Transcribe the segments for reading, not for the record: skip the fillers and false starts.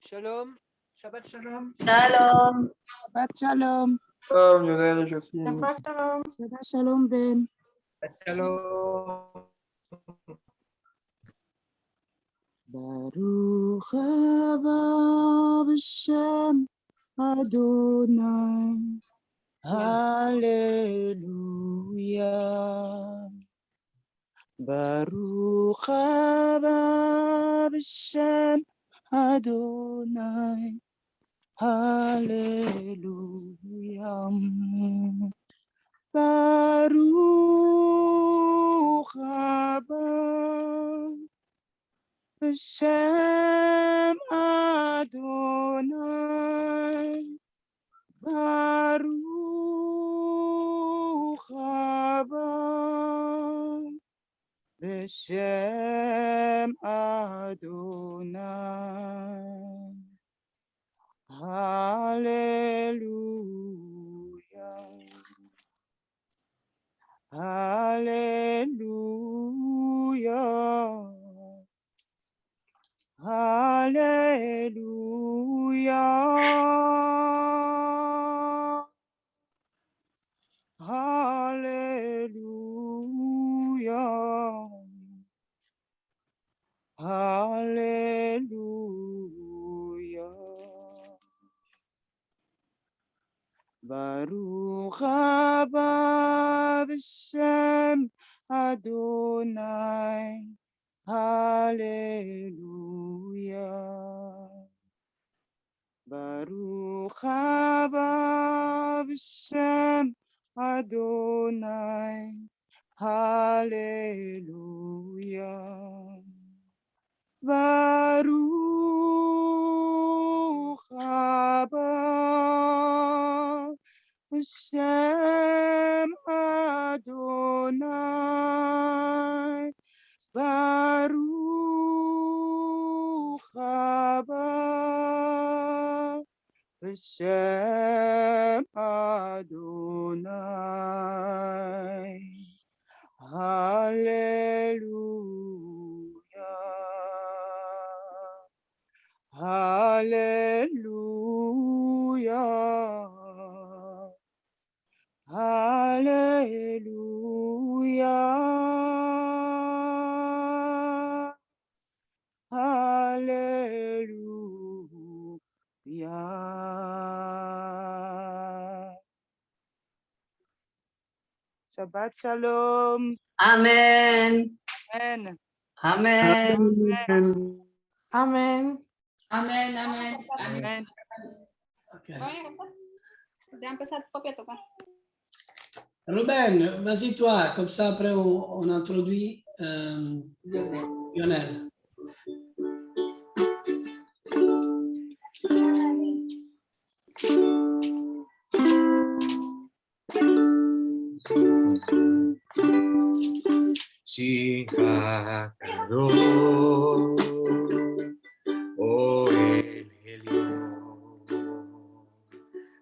Shalom. Shabbat shalom. Shalom. Shabbat shalom. Shalom, Lionel et Jocelyn. Shabbat shalom. Shabbat shalom, Ben. Shabbat shalom. Baruch haba b'shem Adonai. Hallelujah. Baruch haba b'shem Adonai. Hallelujah. Baruch haba b'shem Adonai. Baruch haba b'shem Adonai. Hallelujah. Hallelujah. Hallelujah. Hallelujah. Hallelujah. Baruch haba b'shem Adonai. Hallelujah. Baruch haba b'shem Adonai. Hallelujah. Baruch haba b'shem Adonai. Baruch haba b'shem Adonai. Hallelujah. Hallelujah. Hallelujah. Hallelujah. Shabbat shalom. Amen. Amen. Amen. Amen. Amen. Amen, amen. Amen. Ok. Abbiamo pensato proprio a toccare. Ruben, vas-y toi, comme ça après on introduit Lionel. Shikakado, O El Elyon,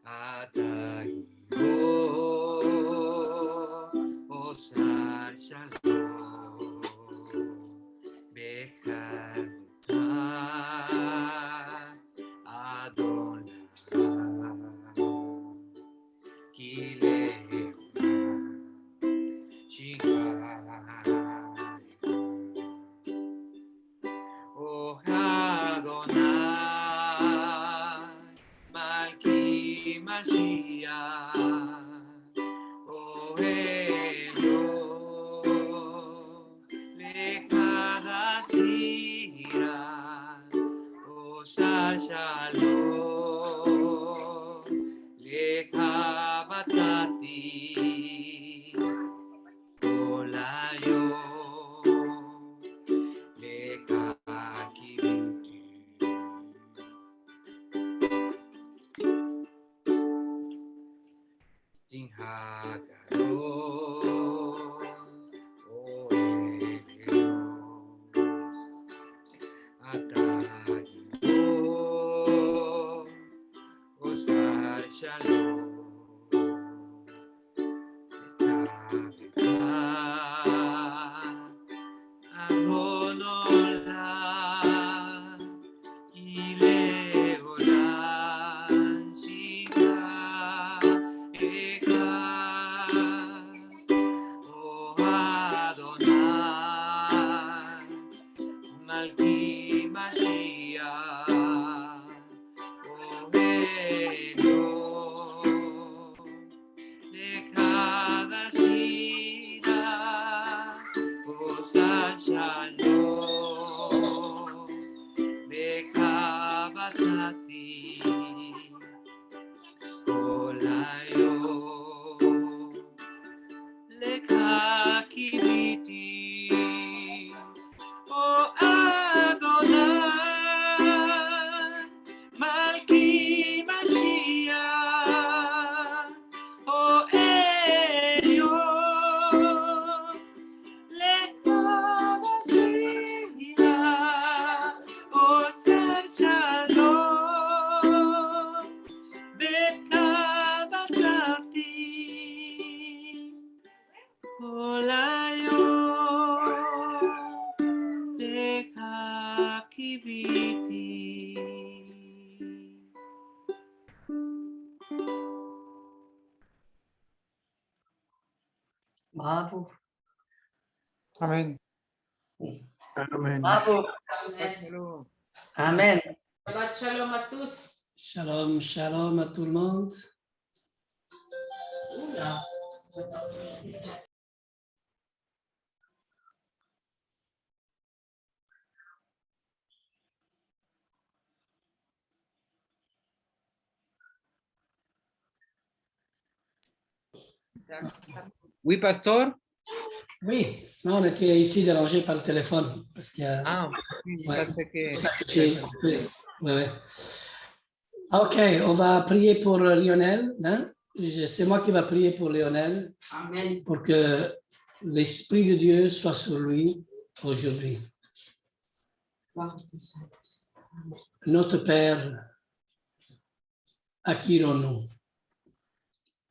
Atahido, Osar Shalom, Bechanukah, Adonai, Kileh, Oh Adonai, Malki Mashiach, Oh Elyon, Lecha Hashira, Oh Shar Shalom, Lecha Batati, Oh kiviti. O Adonai, Malki Mashiach, O Elyon, Lehavashia, O Ser Shalom, Bekabatati, Olayom, Lecha Kiviti. Bravo. Amen. Amen. Bravo. Shalom. Amen. Shabbat shalom à tous. Shalom, shalom à tout le monde. Oula. Oui, pasteur? Oui, non, on était ici dérangé par le téléphone. Parce qu'il y a... Ah, je Ouais. pensais que... C'est pour ça que j'ai coupé. Ouais, ouais. Ok, on va prier pour Lionel. Hein? C'est moi qui va prier pour Lionel Amen. pour que l'Esprit de Dieu soit sur lui aujourd'hui. Notre Père, à qui irons-nous?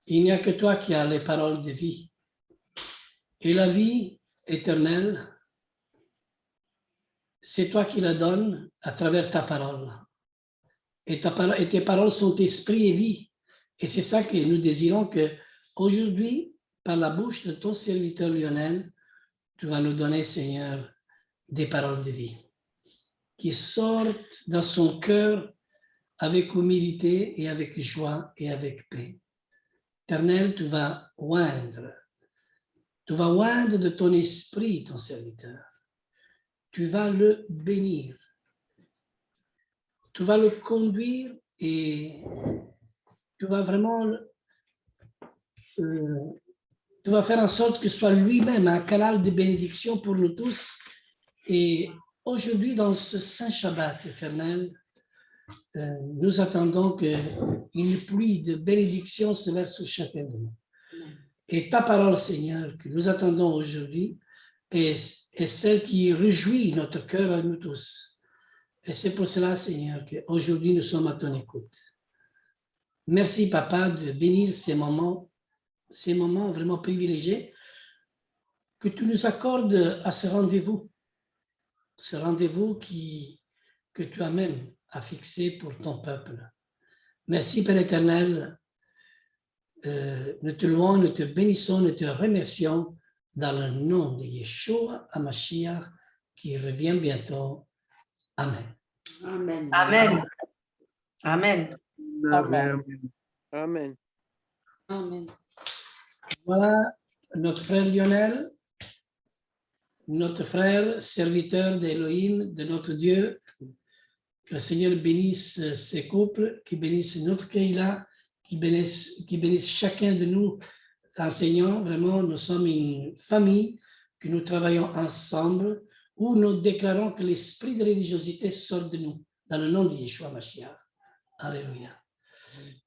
Il n'y a que toi qui as les paroles de vie. Et la vie éternelle, c'est toi qui la donnes à travers ta parole. Et tes paroles sont esprit et vie. Et c'est ça que nous désirons que aujourd'hui, par la bouche de ton serviteur Lionel, tu vas nous donner, Seigneur, des paroles de vie qui sortent dans son cœur avec humilité et avec joie et avec paix. Éternel, tu vas oindre de ton esprit ton serviteur. Tu vas le bénir. Tu vas le conduire et tu vas vraiment tu vas faire en sorte que ce soit lui-même un canal de bénédiction pour nous tous. Et aujourd'hui, dans ce Saint Shabbat éternel, nous attendons qu'une pluie de bénédiction se verse sur chacun de nous. Et ta parole, Seigneur, que nous attendons aujourd'hui, est celle qui réjouit notre cœur à nous tous. Et c'est pour cela, Seigneur, qu'aujourd'hui nous sommes à ton écoute. Merci, Papa, de bénir ces moments vraiment privilégiés que tu nous accordes à ce rendez-vous que tu as même à fixer pour ton peuple. Merci, Père éternel. Nous te louons, nous te bénissons, nous te remercions dans le nom de Yeshua HaMashiach qui revient bientôt. Amen. Amen. Amen. Amen. Amen. Amen. Amen. Voilà notre frère Lionel, notre frère serviteur d'Élohim, de notre Dieu. Que le Seigneur bénisse ces couples, qui bénisse notre Keïla, qui bénisse chacun de nous enseignants. Vraiment, nous sommes une famille, que nous travaillons ensemble, où nous déclarons que l'esprit de religiosité sort de nous, dans le nom de Yeshua Mashiach. Alléluia.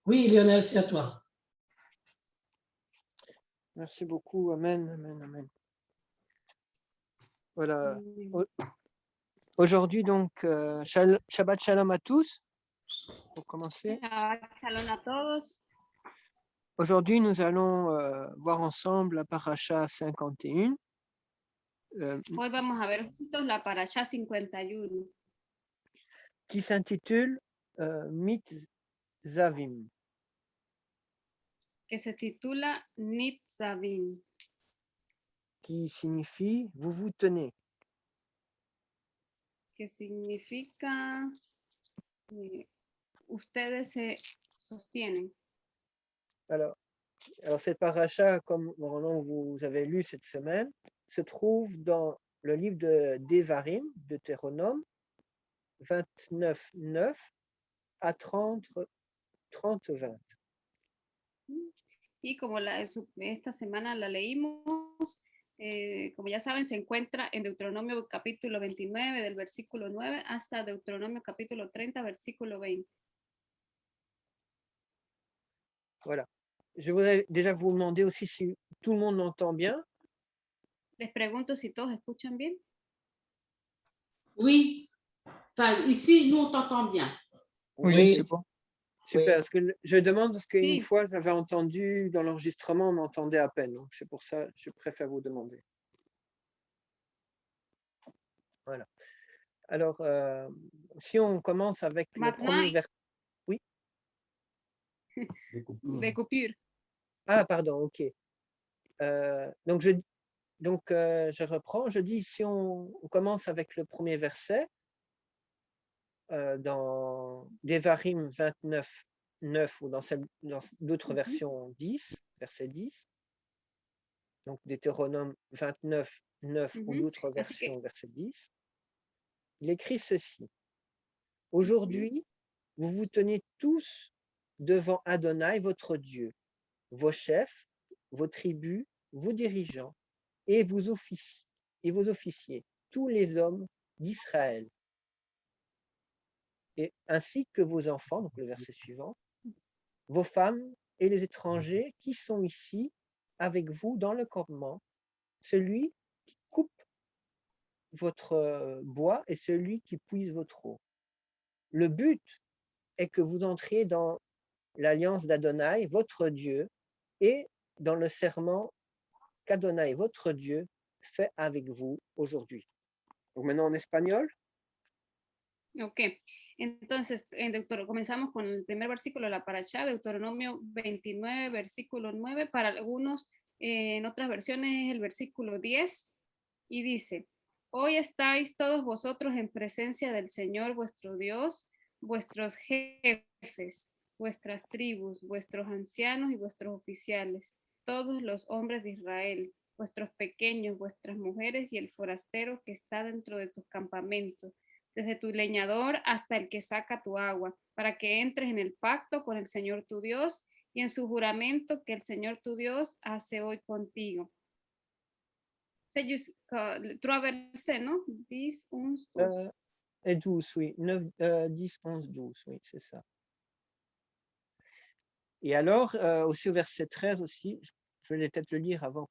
Oui, Lionel, c'est à toi. Merci beaucoup. Amen, amen, amen. Voilà. Aujourd'hui, donc, Shabbat Shalom à tous. Pour commencer. Shabbat shalom a todos. Aujourd'hui, nous allons voir ensemble la paracha 51. Hoy vamos a ver juntos la parasha 51, Qui s'intitule Mitzavim. que se titula Nitzavim, Qui signifie vous vous tenez. que significa ustedes se sostienen. Alors cette paracha, comme vous avez lu cette semaine, se trouve dans le livre de Devarim, de Deutéronome, 29:9 à 30:20. Y como esta semana la leímos, como ya saben, se encuentra en Deuteronomio capítulo 29, del versículo 9 hasta Deuteronomio capítulo 30, versículo 20. Voilà. Je voudrais déjà vous demander aussi si tout le monde entend bien. Les pregunto si todos escuchan bien. Oui. Enfin, ici, nous, on t'entend bien. Oui, c'est bon. Super, parce que je demande parce qu'une Si. fois, j'avais entendu dans l'enregistrement, on entendait à peine. Donc c'est pour ça que je préfère vous demander. Voilà. Alors, si on commence avec le Maintenant, premier verset. de coupure. Ah, pardon, ok. Donc, je reprends. Je dis, si on commence avec le premier verset, dans Devarim 29, 9 ou dans d'autres versions 10, verset 10, donc Deutéronome 29, 9 ou d'autres Así que, versions, verset 10, il écrit ceci. Aujourd'hui, vous vous tenez tous devant Adonai, votre Dieu, vos chefs, vos tribus, vos dirigeants et vos officiers, tous les hommes d'Israël, et ainsi que vos enfants, donc le verset suivant, vos femmes et les étrangers qui sont ici avec vous dans le campement, celui qui coupe votre bois et celui qui puise votre eau. Le but est que vous entriez dans l'alliance d'Adonai, votre Dieu, et dans le serment qu'Adonai, votre Dieu, fait avec vous aujourd'hui. Donc maintenant en espagnol. Ok, entonces comenzamos con el primer versículo de la parashá, Deuteronomio 29, versículo 9. Para algunos, en otras versiones, es el versículo 10. Y dice, hoy estáis todos vosotros en presencia del Señor vuestro Dios, vuestros jefes, vuestras tribus, vuestros ancianos y vuestros oficiales, todos los hombres de Israel, vuestros pequeños, vuestras mujeres y el forastero que está dentro de tus campamentos, desde tu leñador hasta el que saca tu agua, para que entres en el pacto con el Señor tu Dios y en su juramento que el Señor tu Dios hace hoy contigo. C'est juste 3 versets, non? 10, 11, 12. Et 12, oui. 9, 10, 11, 12, oui, c'est ça. Et alors, aussi au verset 13 aussi, je vais peut-être le lire avant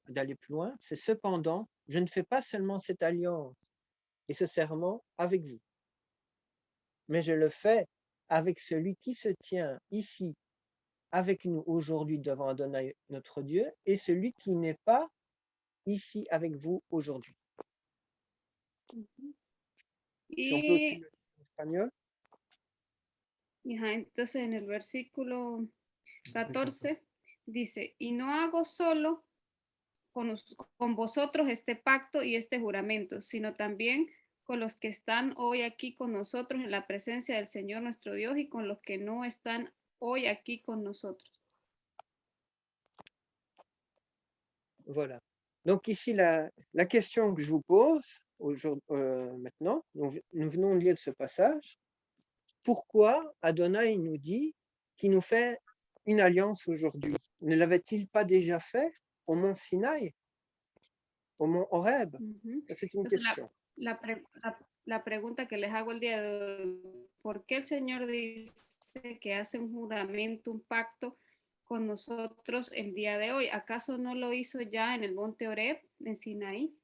d'aller plus loin, c'est cependant, je ne fais pas seulement cette alliance et ce serment avec vous, mais je le fais avec celui qui se tient ici avec nous aujourd'hui devant Adonai notre Dieu et celui qui n'est pas ici avec vous aujourd'hui. Si on peut aussi le lire en espagnol. Entonces en el versículo 14 dice, y no hago solo con vosotros este pacto y este juramento, sino también con los que están hoy aquí con nosotros en la presencia del Señor nuestro Dios y con los que no están hoy aquí con nosotros. Voilà. Donc ici, la question que je vous pose maintenant, nous venons de lire ce passage, pourquoi Adonai nous dit qu'il nous fait une alliance aujourd'hui? Ne l'avait-il pas déjà fait au mont Sinaï, au mont Horeb? C'est une question. La pregunta que les hago el día de hoy, ¿por qué el Señor dice que hace un juramento, un pacto con nosotros el día de hoy? ¿Acaso no lo hizo ya en el monte Horeb, en Sinaí?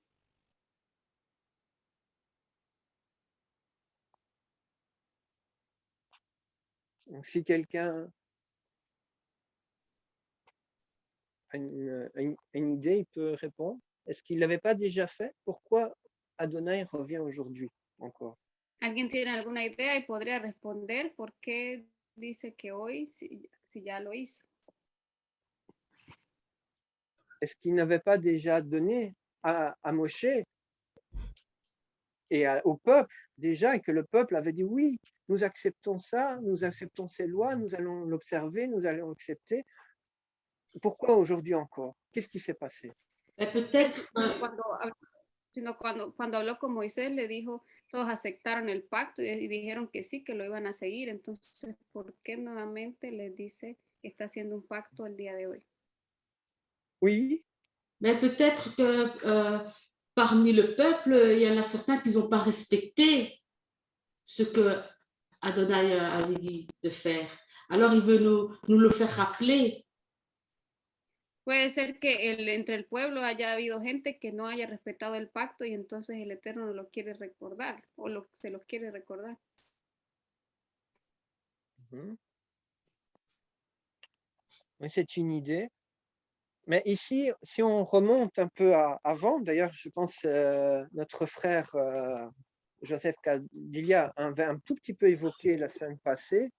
Donc, si quelqu'un a une idée, il peut répondre. Est-ce qu'il ne l'avait pas déjà fait? Pourquoi Adonai revient aujourd'hui encore? ¿Alguien tiene alguna idea y podría responder por qué dice que hoy si ya lo hizo? Est-ce qu'il n'avait pas déjà donné à Moshe et au peuple déjà, et que le peuple avait dit oui, nous acceptons ça, nous acceptons ces lois, nous allons l'observer, nous allons accepter. Pourquoi aujourd'hui encore? Qu'est-ce qui s'est passé? Peut-être. Cuando habló con Moisés, le dijo, todos aceptaron el pacto y dijeron que sí, que lo iban a seguir. Entonces, ¿por qué nuevamente les dice que está haciendo un pacto el día de hoy? Oui, Mais peut-être que parmi le peuple, il y en a certains qui n'ont pas respecté ce que Adonai avait dit de faire. Alors, il veut nous le faire rappeler. Puede ser que entre el pueblo haya habido gente que no haya respetado el pacto y entonces el Eterno lo quiere recordar o se los quiere recordar. Oui, c'est une idée. Mais ici, si on remonte un peu avant, d'ailleurs, je pense notre frère Joseph Cadilia avait un tout petit peu évoqué la semaine passée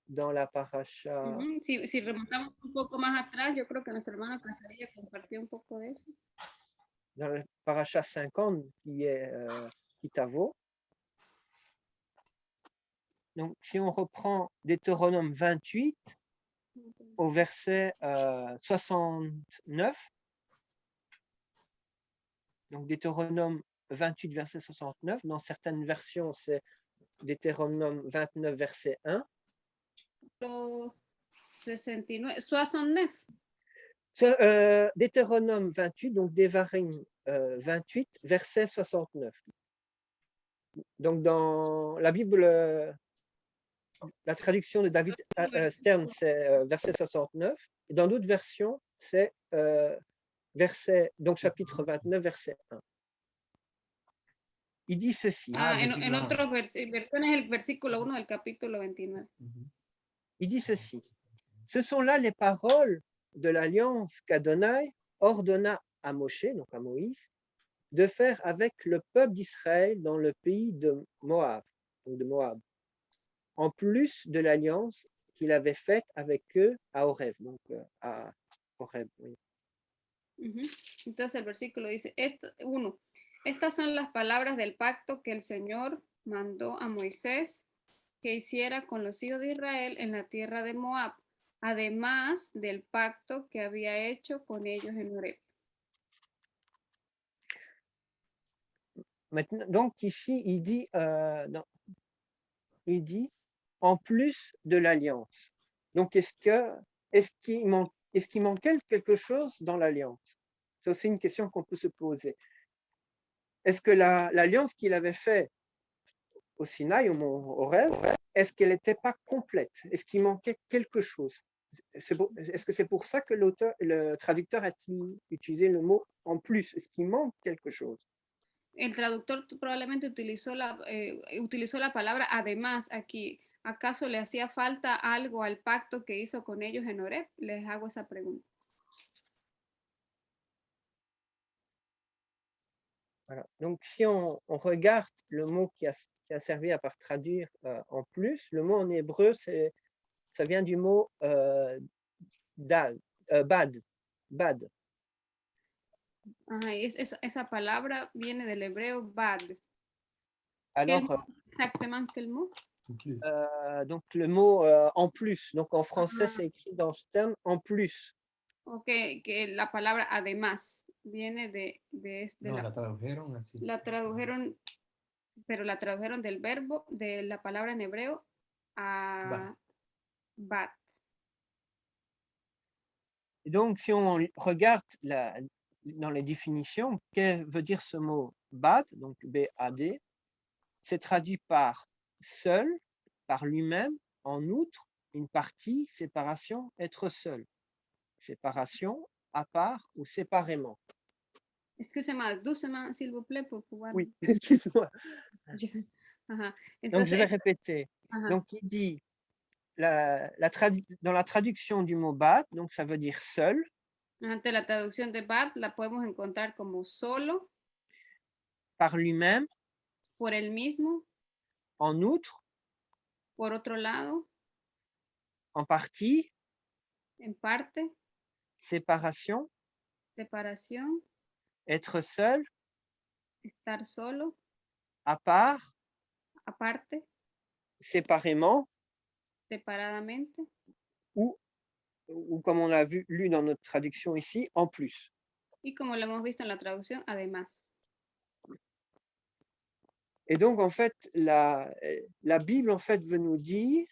dans la paracha. Si remontamos un poco más atrás, yo creo que nuestro hermano Casaría compartió un poco de eso. Dans la paracha 50, qui est Kitavo. Donc, si on reprend Deutéronome 28 au verset 69, donc Deutéronome 28, verset 69, dans certaines versions, c'est Deutéronome 29, verset 1. 69, 69. Deutéronome 28, donc Devarim 28, verset 69. Donc, dans la Bible, la traduction de David Stern, c'est verset 69. Et dans d'autres versions, c'est donc chapitre 29, verset 1. Il dit ceci. En otras versiones, el versículo 1 del capítulo 29. Il dit ceci. Ce sont là les paroles de l'alliance qu'Adonai ordonna à Moshe, donc à Moïse, de faire avec le peuple d'Israël dans le pays de Moab, donc de Moab, en plus de l'alliance qu'il avait faite avec eux à Horeb, donc à Horeb. Oui. Entonces el versículo dice, 1. Estas son las palabras del pacto que el Señor mandó a Moisés que hiciera con los hijos de Israel en la tierra de Moab, además del pacto que había hecho con ellos en Horeb. Maintenant, donc ici, il dit en plus de l'alliance. Donc, est-ce qu'il manquait quelque chose dans l'alliance? C'est aussi une question qu'on peut se poser. Est-ce que l'alliance qu'il avait faite au Sinaï, au mont Horeb, est-ce qu'elle n'était pas complète? Est-ce qu'il manquait quelque chose? Est-ce que c'est pour ça que le traducteur a utilisé le mot en plus? Est-ce qu'il manque quelque chose? El traductor probablemente utilizó la palabra además aquí. ¿Acaso le hacía falta algo al pacto que hizo con ellos en Horeb? Les hago esa pregunta. Voilà. Donc, si on regarde le mot qui a servi à traduire en plus, le mot en hébreu, ça vient du mot bad. Ajá, esa palabra viene del hebreo bad. Alors, exactement quel mot? donc le mot en plus. Donc en français, c'est écrit dans Stern en plus. Ok, que la palabra además viene la tradujeron así. La tradujeron, pero la tradujeron del verbo, de la palabra en hebreo a bat. Et donc, si on regarde dans les définitions, que veut dire ce mot bad, donc B-A-D, c'est traduit par seul, par lui-même, en outre, une partie, séparation, être seul. Séparation, à part ou séparément. Excusez-moi, doucement, s'il vous plaît, pour pouvoir... Oui, excuse-moi. Entonces, donc, je vais répéter. Donc, il dit, dans la traduction du mot bad, donc ça veut dire seul. Ante la traducción de bad, la podemos encontrar como solo. Par lui-même. Por él mismo. En outre. Por otro lado. En partie. En parte. Séparation. Separación. Être seul. Estar solo. À part. Aparte. Séparément. Separadamente. Ou comme on l'a lu dans notre traduction ici, en plus. Y como lo hemos visto en la traducción, además. Et donc, en fait, la Bible, en fait, veut nous dire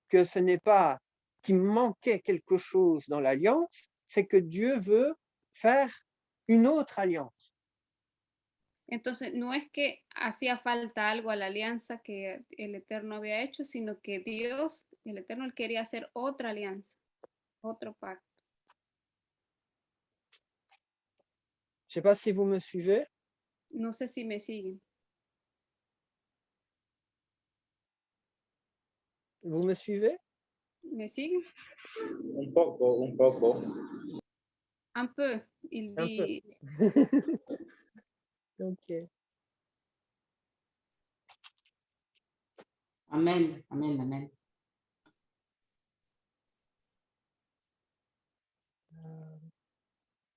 que ce n'est pas qu'il manquait quelque chose dans l'alliance, c'est que Dieu veut faire une autre alliance. Entonces, no es que hacía falta algo a la alianza que el Eterno había hecho, sino que Dios, el Eterno, él quería hacer otra alianza, otro pacto. Je ne sais pas si vous me suivez. No sé si me siguen. Vous me suivez? ¿Me siguen? Un poco, un poco. Un peu. Il Un peu. dit, Ok. Amen. Amen. Amen.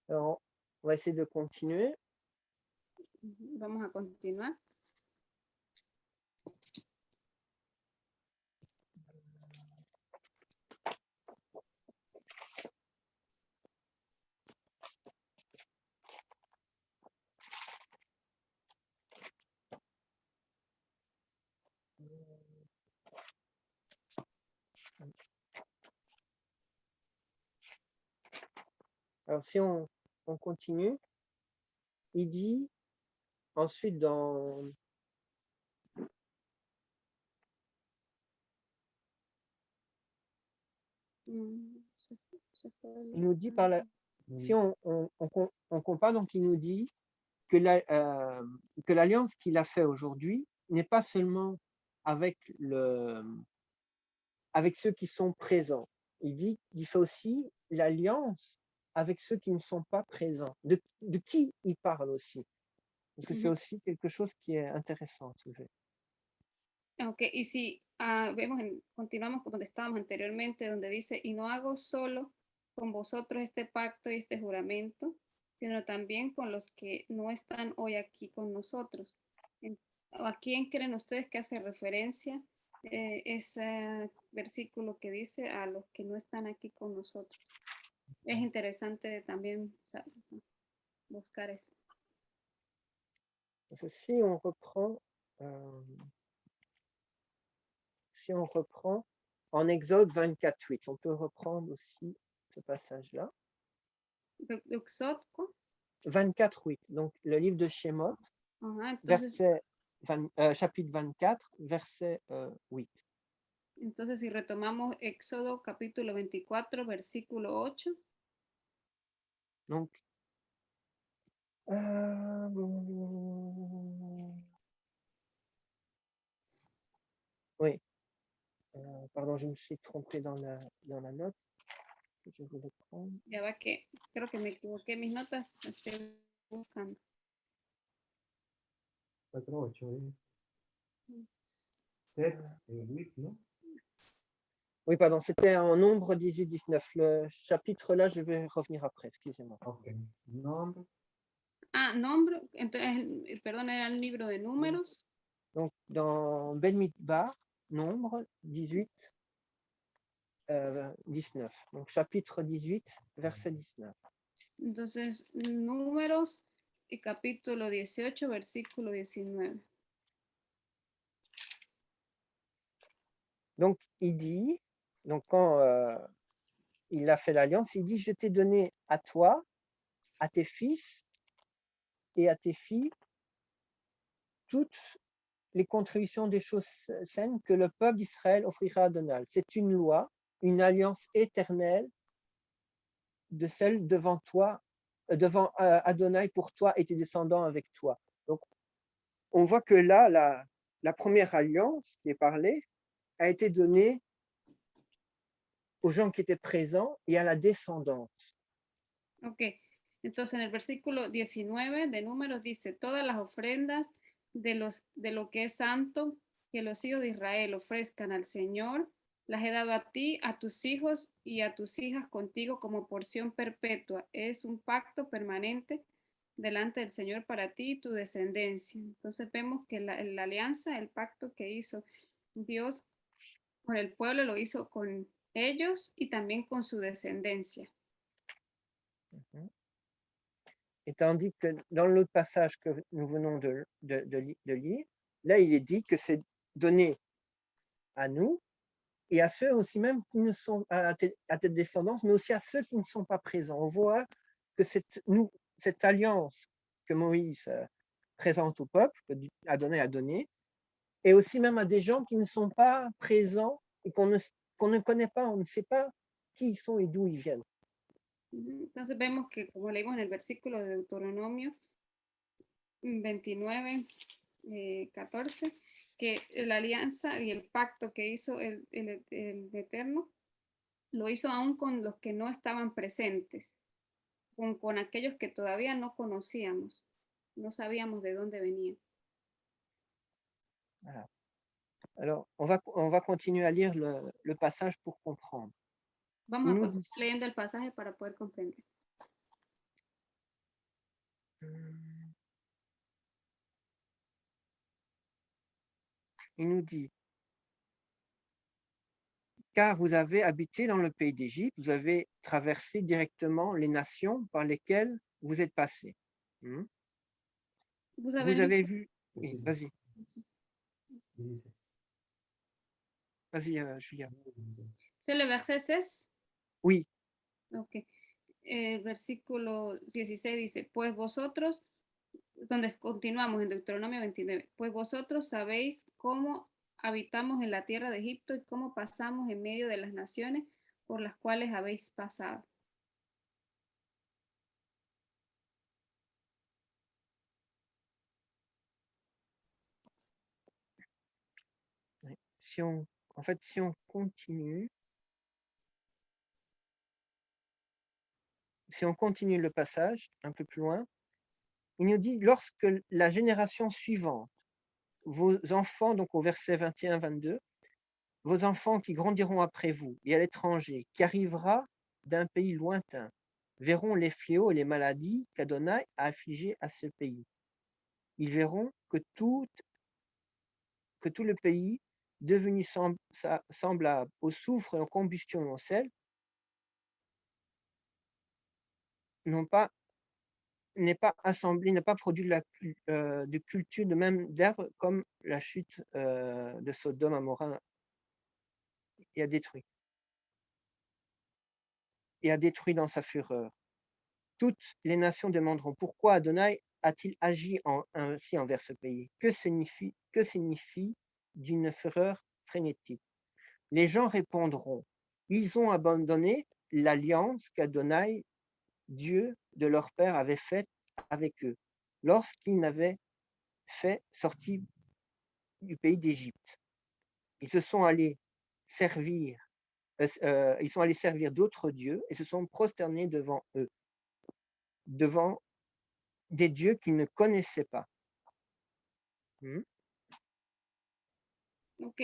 Alors, on va essayer de continuer. vamos a continuar. Alors, si on continue, il dit ensuite dans il nous dit par la, si on compare, donc il nous dit que l'alliance qu'il a fait aujourd'hui n'est pas seulement avec ceux qui sont présents. Il dit qu'il fait aussi l'alliance avec ceux qui ne sont pas présents. De qui il parle aussi? Parce que c'est aussi quelque chose qui est intéressant à soulever. Ok, y si continuamos donde estábamos anteriormente, donde dice, y no hago solo con vosotros este pacto y este juramento, sino también con los que no están hoy aquí con nosotros. ¿A quién creen ustedes que hace referencia ese versículo que dice a los que no están aquí con nosotros? Es interesante también buscar eso. Si on reprend en Exode 24:8, on peut reprendre aussi ce passage-là. Exode quoi? 24:8, donc le livre de Shemot, chapitre 24, verset 8. Entonces, si retomamos Éxodo capítulo 24, versículo 8. Donc, oui, pardon, je me suis trompé dans la note. Je voulais prendre. Ya va que creo que me equivoqué mis notas, estoy buscando. 4, 8, 7 et 8, non? Oui, pardon, c'était en Nombre 18-19. Le chapitre là, je vais revenir après, excusez-moi. Ok. Nombre. Ah, nombre, entonces, perdón, era el libro de números. Donc, dans Ben Midbar, Nombre 18, 19. Donc, chapitre 18, verset 19. Entonces, números y capítulo 18, versículo 19. Donc, il dit, donc quand il a fait l'alliance, il dit, je t'ai donné à toi, à tes fils et à tes filles, toutes les contributions des choses saines que le peuple d'Israël offrira à Adonai. C'est une loi, une alliance éternelle de celle devant toi, devant Adonai pour toi et tes descendants avec toi. Donc, on voit que là, la première alliance qui est parlée a été donnée aux gens qui étaient présents y a la descendance. Ok, entonces en el versículo 19 de Números dice, todas las ofrendas de lo que es santo que los hijos de Israel ofrezcan al Señor, las he dado a ti, a tus hijos y a tus hijas contigo como porción perpetua. Es un pacto permanente delante del Señor para ti y tu descendencia. Entonces vemos que la alianza, el pacto que hizo Dios con el pueblo, lo hizo con ellos y también con su descendencia. Et tandis que dans l'autre passage que nous venons de lire, là, il est dit que c'est donné à nous et à ceux aussi même qui ne sont à tes descendants, mais aussi à ceux qui ne sont pas présents. On voit que cette alliance que Moïse présente au peuple, que Adonai a donné, et aussi même à des gens qui ne sont pas présents et qu'on ne connaît pas, on ne sait pas qui ils sont et d'où ils viennent. Entonces vemos que, como leímos en el versículo de Deuteronomio 29, 14, que la alianza y el pacto que hizo el Eterno, lo hizo aún con los que no estaban presentes, con aquellos que todavía no conocíamos, no sabíamos de dónde venían. Voilà. Alors, on va continuer à lire le passage pour comprendre. Vamos a nous continuar dit- leyendo el pasaje para poder comprender. Il nous dit, car vous avez habité dans le pays d'Égypte, vous avez traversé directement les nations par lesquelles vous êtes passés. Vous Vous avez avez vu, oui, vas-y, Julia. C'est le verset 16. Oui, Ok. El versículo 16 dice, pues vosotros, donde continuamos en Deuteronomio 29, pues vosotros sabéis cómo habitamos en la tierra de Egipto y cómo pasamos en medio de las naciones por las cuales habéis pasado. si on continue, le passage un peu plus loin, il nous dit, lorsque la génération suivante, vos enfants, donc au verset 21-22, vos enfants qui grandiront après vous et à l'étranger, qui arrivera d'un pays lointain, verront les fléaux et les maladies qu'Adonai a affligés à ce pays. Ils verront que tout le pays, devenu semblable au soufre et en combustion et au sel, n'est pas assemblé, n'a pas produit de culture de même d'herbe comme la chute de Sodome à Morin et a détruit dans sa fureur. Toutes les nations demanderont pourquoi Adonai a-t-il agi ainsi envers ce pays? Que signifie d'une fureur frénétique? Les gens répondront, ils ont abandonné l'alliance qu'Adonai, Dieu de leur père, avait faite avec eux lorsqu'il n'avait fait sortir du pays d'Égypte. Ils sont allés servir d'autres dieux et se sont prosternés devant eux, devant des dieux qu'ils ne connaissaient pas. Ok.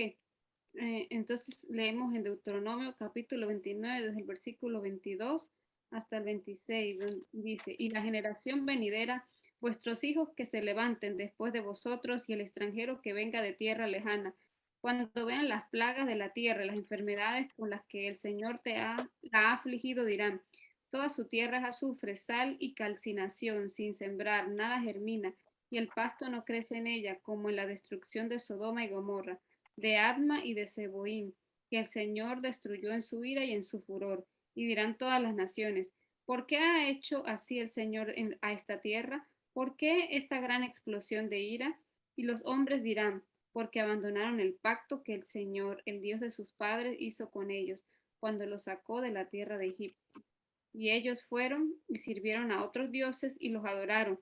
Entonces leemos en Deuteronomio capítulo 29, desde el versículo 22 hasta el 26, donde dice, y la generación venidera, vuestros hijos que se levanten después de vosotros y el extranjero que venga de tierra lejana, cuando vean las plagas de la tierra y las enfermedades con las que el Señor la ha afligido, dirán, toda su tierra es azufre, sal y calcinación, sin sembrar, nada germina, y el pasto no crece en ella, como en la destrucción de Sodoma y Gomorra, de Adma y de Seboim, que el Señor destruyó en su ira y en su furor. Y dirán todas las naciones, ¿por qué ha hecho así el Señor a esta tierra? ¿Por qué esta gran explosión de ira? Y los hombres dirán, porque abandonaron el pacto que el Señor, el Dios de sus padres, hizo con ellos cuando los sacó de la tierra de Egipto. Y ellos fueron y sirvieron a otros dioses y los adoraron,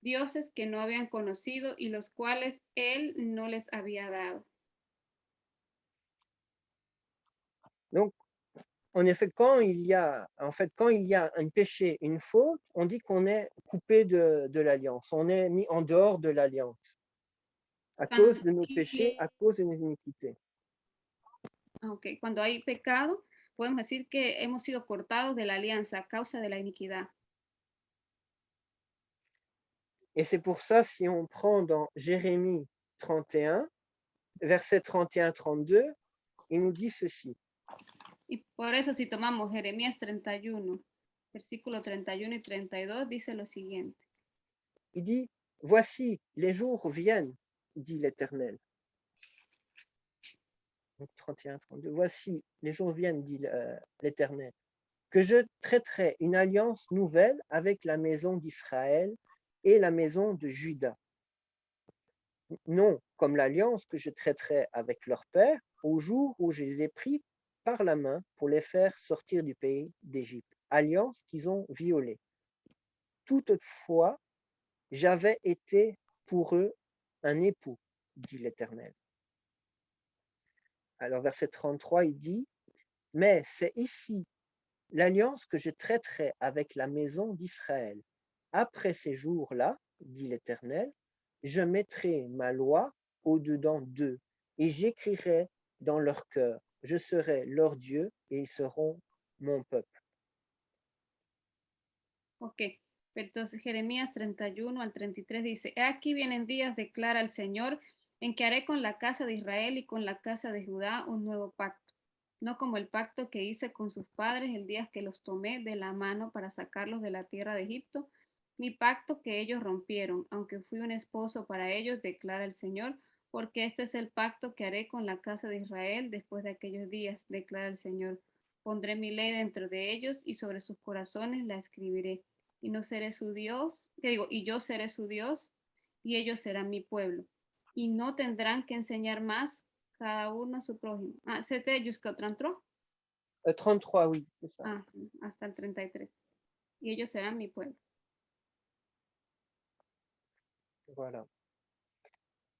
dioses que no habían conocido y los cuales Él no les había dado. Donc, en effet, quand il y a un péché, une faute, on dit qu'on est coupé de l'alliance, on est mis en dehors de l'alliance, à cause de nos péchés, à cause de nos iniquités. Okay. Cuando hay pecado, podemos decir que hemos sido cortados de la alianza a causa de la iniquidad. Et c'est pour ça, si on prend dans Jérémie 31, verset 31-32, il nous dit ceci. Y por eso si tomamos Jeremías 31, versículo 31 y 32, dice lo siguiente. Il dit, voici, les jours viennent, dit l'Éternel. 31-32, voici, les jours viennent, dit l'Éternel. que je traiterai une alliance nouvelle avec la maison d'Israël et la maison de Juda. Non comme l'alliance que je traiterai avec leur père au jour où je les ai pris par la main pour les faire sortir du pays d'Égypte, alliance qu'ils ont violée. Toutefois, j'avais été pour eux un époux, dit l'Éternel. Alors, verset 33, il dit, mais c'est ici l'alliance que je traiterai avec la maison d'Israël. Après ces jours-là, dit l'Éternel, je mettrai ma loi au-dedans d'eux et j'écrirai dans leur cœur. Je serai leur Dieu et ils seront mon peuple. Ok, entonces Jeremías 31 al 33 dice, he aquí vienen días, declara el Señor, en que haré con la casa de Israel y con la casa de Judá un nuevo pacto, no como el pacto que hice con sus padres el día que los tomé de la mano para sacarlos de la tierra de Egipto, mi pacto que ellos rompieron, aunque fui un esposo para ellos, declara el Señor, porque este es el pacto que haré con la casa de Israel después de aquellos días, declara el Señor. Pondré mi ley dentro de ellos y sobre sus corazones la escribiré. Y no seré su Dios, y yo seré su Dios, y ellos serán mi pueblo. Y no tendrán que enseñar más cada uno a su prójimo. Ah, c'était jusqu'au 33. 33, oui, c'est ça. Ah, hasta el 33. Y ellos serán mi pueblo. Voilà.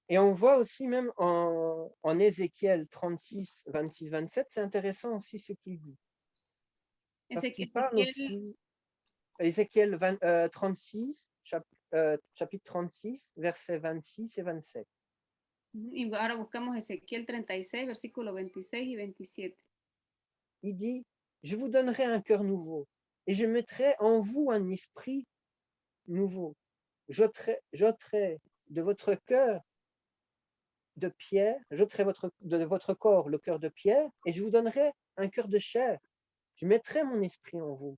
Et on voit aussi même en Ézéchiel 36, 26, 27, c'est intéressant aussi ce qu'il dit. Parce qu'il parle aussi, Ézéchiel 36, chapitre 36, versets 26 et 27. Y ahora buscamos Ezequiel 36, versículos 26 y 27. Il dit, je vous donnerai un cœur nouveau et je mettrai en vous un esprit nouveau. J'ôterai de votre cœur de pierre, j'ôterai de votre corps le cœur de pierre et je vous donnerai un cœur de chair. Je mettrai mon esprit en vous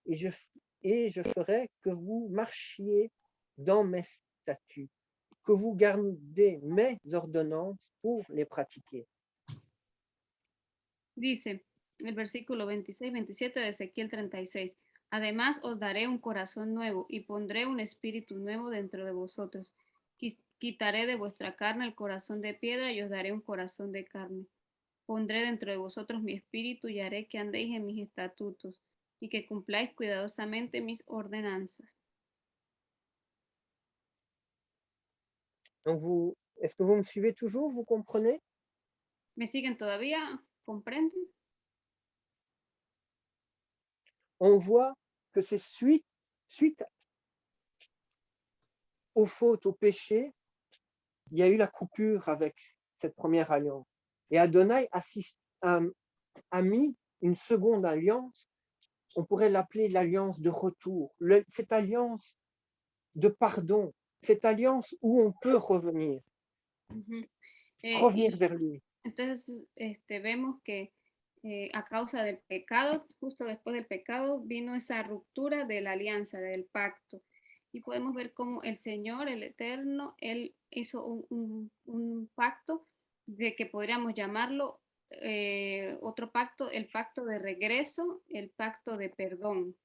et je ferai que vous marchiez dans mes statuts, que vous gardez mes ordonnances pour les pratiquer. Dice el versículo 26-27 de Ezequiel 36. Además os daré un corazón nuevo y pondré un espíritu nuevo dentro de vosotros. Quitaré de vuestra carne el corazón de piedra y os daré un corazón de carne. Pondré dentro de vosotros mi espíritu y haré que andéis en mis estatutos y que cumpláis cuidadosamente mis ordenanzas. Donc est-ce que vous me suivez toujours? Vous comprenez? ¿Me siguen todavía? ¿Comprenden? On voit que c'est suite aux fautes, au péché, il y a eu la coupure avec cette première alliance. Et Adonai a mis une seconde alliance, on pourrait l'appeler l'alliance de retour, cette alliance de pardon, cette alliance où on peut revenir, revenir vers lui. Entonces, vemos que a causa del pecado, justo después del pecado, vino esa ruptura de la alianza, del pacto. Y podemos ver cómo el Señor, el Eterno, Él hizo un pacto de que podríamos llamarlo otro pacto, el pacto de regreso, el pacto de perdón,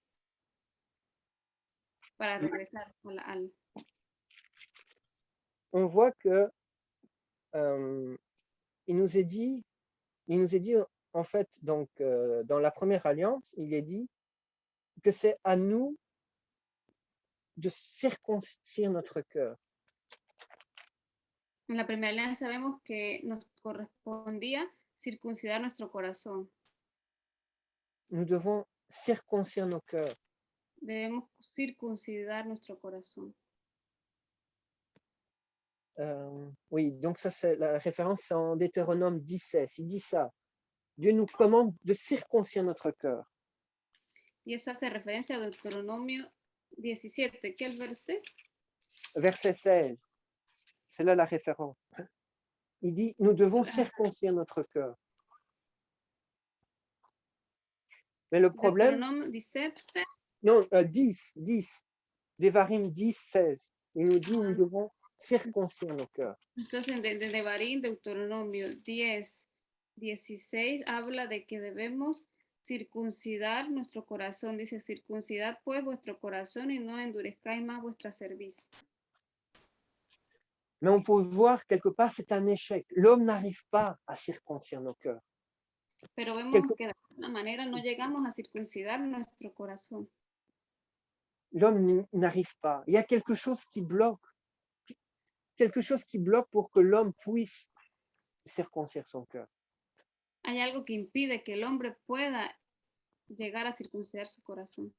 para regresar al... On voit que il nous est dit en fait, donc dans la première alliance, il est dit que c'est à nous de circoncire notre cœur. En la primera alianza vemos que nos correspondía circuncidar nuestro corazón. Nous devons circoncire nos cœurs. Debemos circuncidar nuestro corazón. Oui, donc ça c'est la référence en Deutéronome 16. Il dit ça. Dieu nous commande de circoncire notre cœur. Y eso hace referencia a Deuteronomio 17. ¿Qué verset? Verset 16. C'est là la référence. Il dit, nous devons circoncire notre cœur. Mais le problème... Deuteronomio 17, 16. Non, 10. Devarim 10, 16. Il nous dit, nous devons circoncire nos cœurs. Entonces, de Devarim, Deuteronomio 10, 16, habla de que debemos circuncidar nuestro corazón. Dice, circuncidad pues vuestro corazón y no endurezcáis más vuestra cerviz. Mais on peut voir quelque part, c'est un échec. L'homme n'arrive pas à circoncire nos cœurs. Pero vemos que de alguna manera no llegamos a circuncidar nuestro corazón. L'homme n'arrive pas. Il y a quelque chose qui bloque. Quelque chose qui bloque pour que l'homme puisse circoncire son cœur. Hay algo que impide que el hombre pueda llegar a circuncidar su corazón.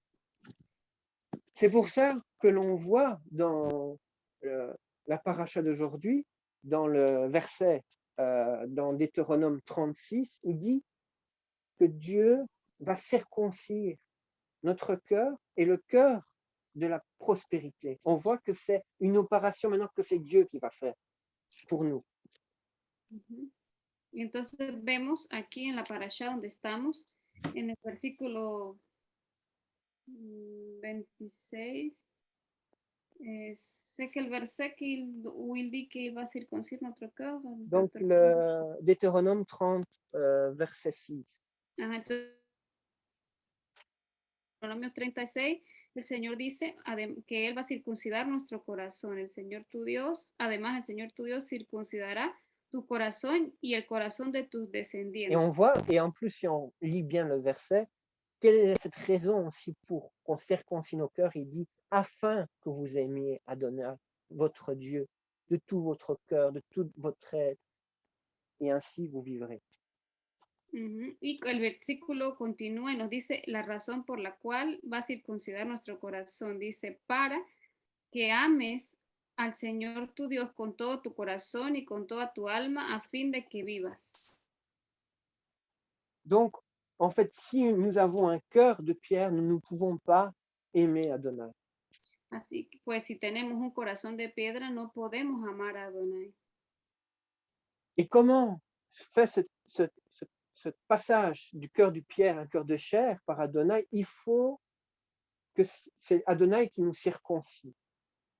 C'est pour ça que l'on voit dans la paracha d'aujourd'hui, dans le verset, dans Deutéronome 36, il dit que Dieu va circoncire notre cœur et le cœur de la prospérité. On voit que c'est une opération maintenant que c'est Dieu qui va faire pour nous. Y entonces vemos aquí en la parasha donde estamos, en el versículo 26, sé que el versículo il dit qu'il va circoncire notre cœur. Donc le Deutéronome 30, verset 6. Ajá, entonces, Deuteronomio 36, el Señor dice que Él va a circuncidar nuestro corazón. El Señor tu Dios, además el Señor tu Dios circuncidará tu corazón y el corazón de tus descendientes. Et on voit, et en plus, si on lit bien le verset, quelle est cette raison aussi pour qu'on circoncis nos cœurs? Il dit, afin que vous aimiez Adonai, votre Dieu, de tout votre cœur, de toute votre être, et ainsi vous vivrez. Y el versículo continúa y nos dice la razón por la cual va a circuncidar nuestro corazón. Dice, para que ames al Señor tu Dios con todo tu corazón y con toda tu alma a fin de que vivas. Donc, en fait, si nous avons un cœur de pierre, nous ne pouvons pas aimer Adonai. Así que, pues, si tenemos un corazón de piedra, no podemos amar a Adonai. Et comment fait ce passage du cœur de pierre à un cœur de chair par Adonai? Il faut que c'est Adonai qui nous circoncie.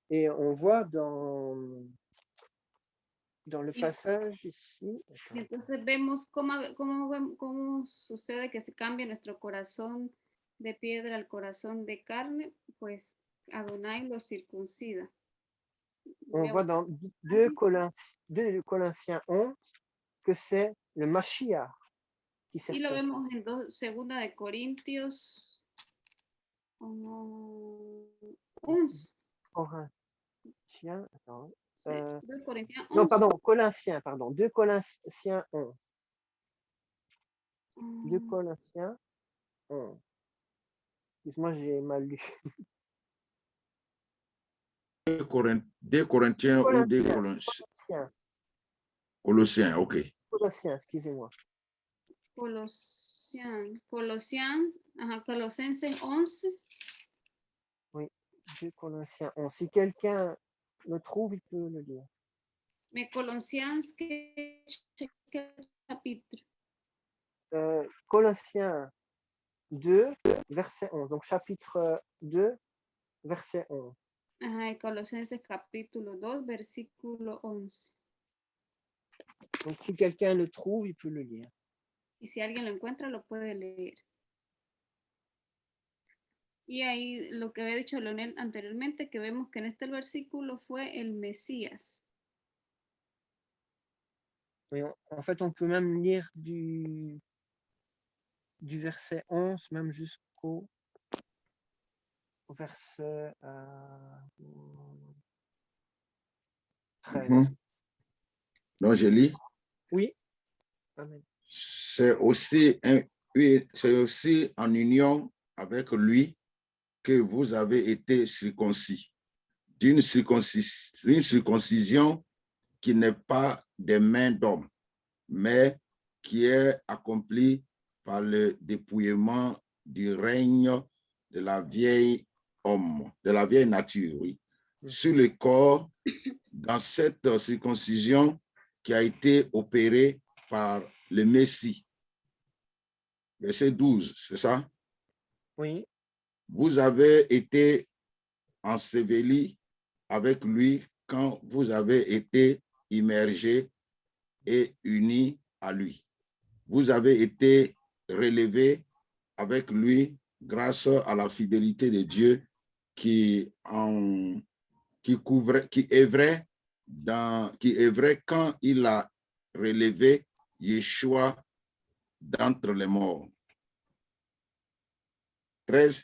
Et on voit dans le passage ici. Y entonces vemos cómo sucede que se cambia nuestro corazón de piedra al corazón de carne, pues Adonai lo circuncida. On voit dans 2 Corinthiens 11 que c'est le Mashiach qui Y lo circoncise. vemos en 2 de Corintios 11. Corinthiens, attends, Sí, 2 Corintios 11. non, pardon, Colossiens, pardon, 2 Colossiens 11. 2 Colossiens 11. Excuse-moi, j'ai mal lu. 2 Corinthiens ou 2 Colossiens? Colossiens, ok. Colossiens, excusez-moi. Colosenses 11. Oui, 2 Colossiens 11. Si quelqu'un le trouve, il peut le lire. Mais Colossiens, quel chapitre? Colossiens 2, verset 11. Donc, chapitre 2, verset 11. Ajá, y Colosenses capítulo 2, versículo 11. Donc, si quelqu'un le trouve, il peut le lire. Y si alguien lo encuentra, lo puede leer. Y ahí lo que había dicho Leonel anteriormente, que vemos que en este versículo fue el Mesías. Oui, en fait, on peut même lire du verset 11, même jusqu'au verset 13. Donc, je lis. Oui. Amen. C'est aussi en union avec lui que vous avez été circoncis, d'une circoncision qui n'est pas des mains d'homme, mais qui est accomplie par le dépouillement du règne de la vieille homme, de la vieille nature, oui, sur le corps, dans cette circoncision qui a été opérée par le Messie. Verset 12, c'est ça? Oui. Vous avez été ensevelis avec lui quand vous avez été immergés et unis à lui. Vous avez été relevés avec lui grâce à la fidélité de Dieu qui œuvrait quand il a relevé Yeshua d'entre les morts. 13.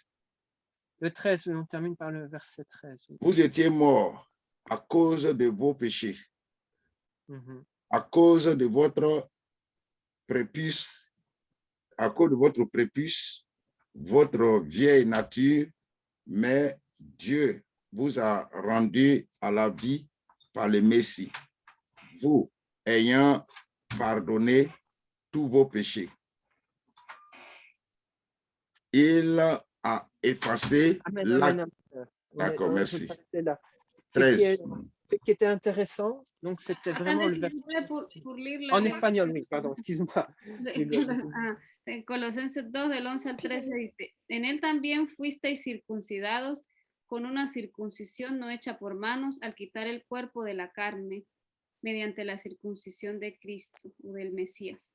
Le 13, on termine par le verset 13. Vous étiez morts à cause de vos péchés, Mhm. à cause de votre prépuce, votre vieille nature, mais Dieu vous a rendu à la vie par le Messie, vous ayant pardonné tous vos péchés. Il a effacé Amen, l'acte. amen, amen. D'accord, On peut merci. s'arrêter là. 13. Ce qui était intéressant, donc c'était vraiment le Antes, verset. por leer En espagnol, oui, pardon, excuse-moi. En Colosenses 2, del 11 al 13 dice, en él también fuisteis circuncidados con una circuncisión no hecha por manos al quitar el cuerpo de la carne mediante la circuncisión de Cristo o del Mesías,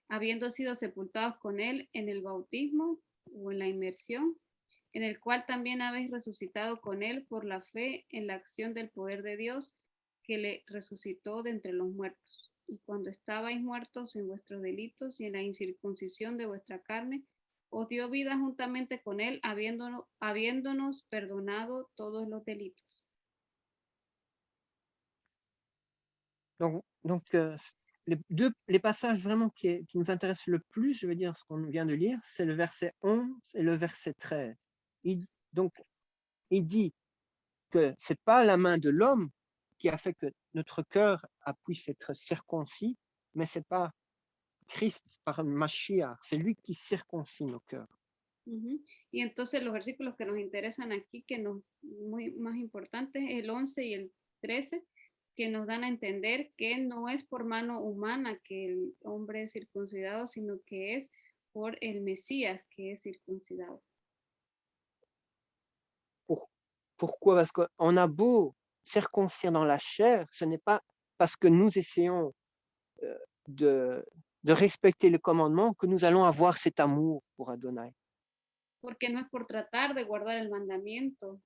habiendo sido sepultados con él en el bautismo o en la inmersión, en el cual también habéis resucitado con él por la fe en la acción del poder de Dios que le resucitó de entre los muertos. Y cuando estabais muertos en vuestros delitos y en la incircuncisión de vuestra carne, os dio vida juntamente con él, habiéndonos perdonado todos los delitos. Donc les passages vraiment qui nous intéressent le plus, je veux dire, ce qu'on vient de lire, c'est le verset 11 et le verset 13. Il dit que ce n'est pas la main de l'homme qui a fait que notre cœur a pu être circoncis, mais ce n'est pas Christ par Mashiach, c'est lui qui circoncis nos cœurs. Y entonces los versículos que nos interesan aquí, que nos más importantes, el 11 y el 13, que nos dan a entender que no es por mano humana que el hombre es circuncidado, sino que es por el Mesías que es circuncidado. Pourquoi? Parce qu'on a beau circoncire dans la chair, ce n'est pas parce que nous essayons de respecter le commandement que nous allons avoir cet amour pour Adonai. Porque no es por tratar de guardar el mandamiento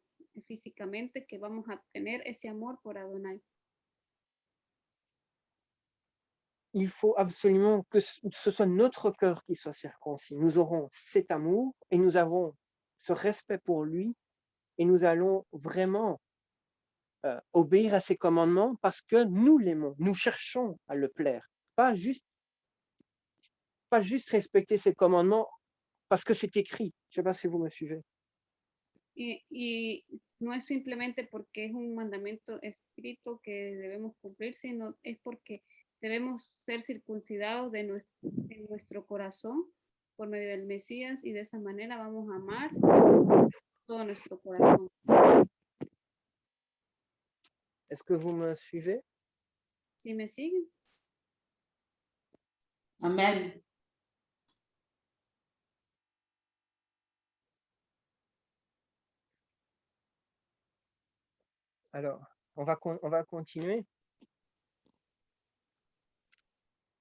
físicamente que vamos a tener ese amor por Adonai. Il faut absolument que ce soit notre cœur qui soit circoncis. Nous aurons cet amour et nous avons ce respect pour lui et nous allons vraiment obéir à ses commandements parce que nous l'aimons. Nous cherchons à le plaire. Pas juste respecter ses commandements parce que c'est écrit. Je ne sais pas si vous me suivez. Y no es simplemente porque es un mandamiento escrito que debemos cumplir, sino es porque debemos ser circuncidados de nuestro corazón por medio del Mesías y de esa manera vamos a amar todo nuestro corazón. Est-ce que vous me suivez? ¿Sí me siguen? Amen. Alors, on va continuer.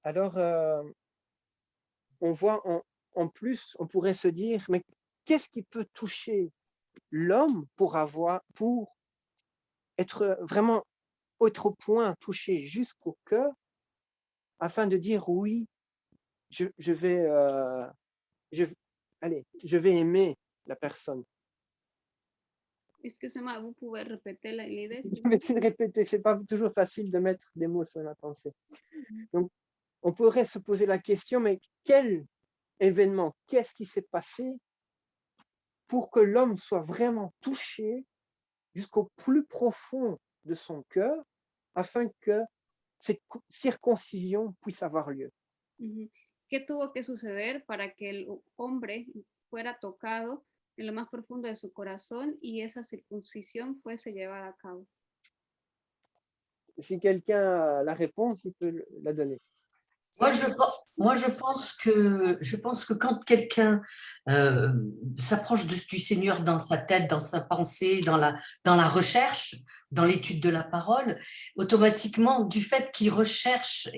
Alors, on voit en plus, on pourrait se dire, mais qu'est-ce qui peut toucher l'homme pour être vraiment au point, touché jusqu'au cœur, afin de dire oui, je vais aimer la personne. Excusez-moi, vous pouvez répéter l'idée? Je vais essayer de répéter, c'est pas toujours facile de mettre des mots sur la pensée. Donc, on pourrait se poser la question, mais quel événement, qu'est-ce qui s'est passé pour que l'homme soit vraiment touché jusqu'au plus profond de son cœur, afin que cette circoncision puisse avoir lieu? ¿Qué tuvo que suceder para que el hombre fuera tocado en lo más profundo de su corazón y esa circuncisión fuese llevada a cabo? Si quelqu'un a la réponse, il peut la donner. Moi, je pense que quand quelqu'un s'approche du Seigneur dans sa tête, dans sa pensée, dans la recherche, dans l'étude de la parole, automatiquement, du fait qu'il recherche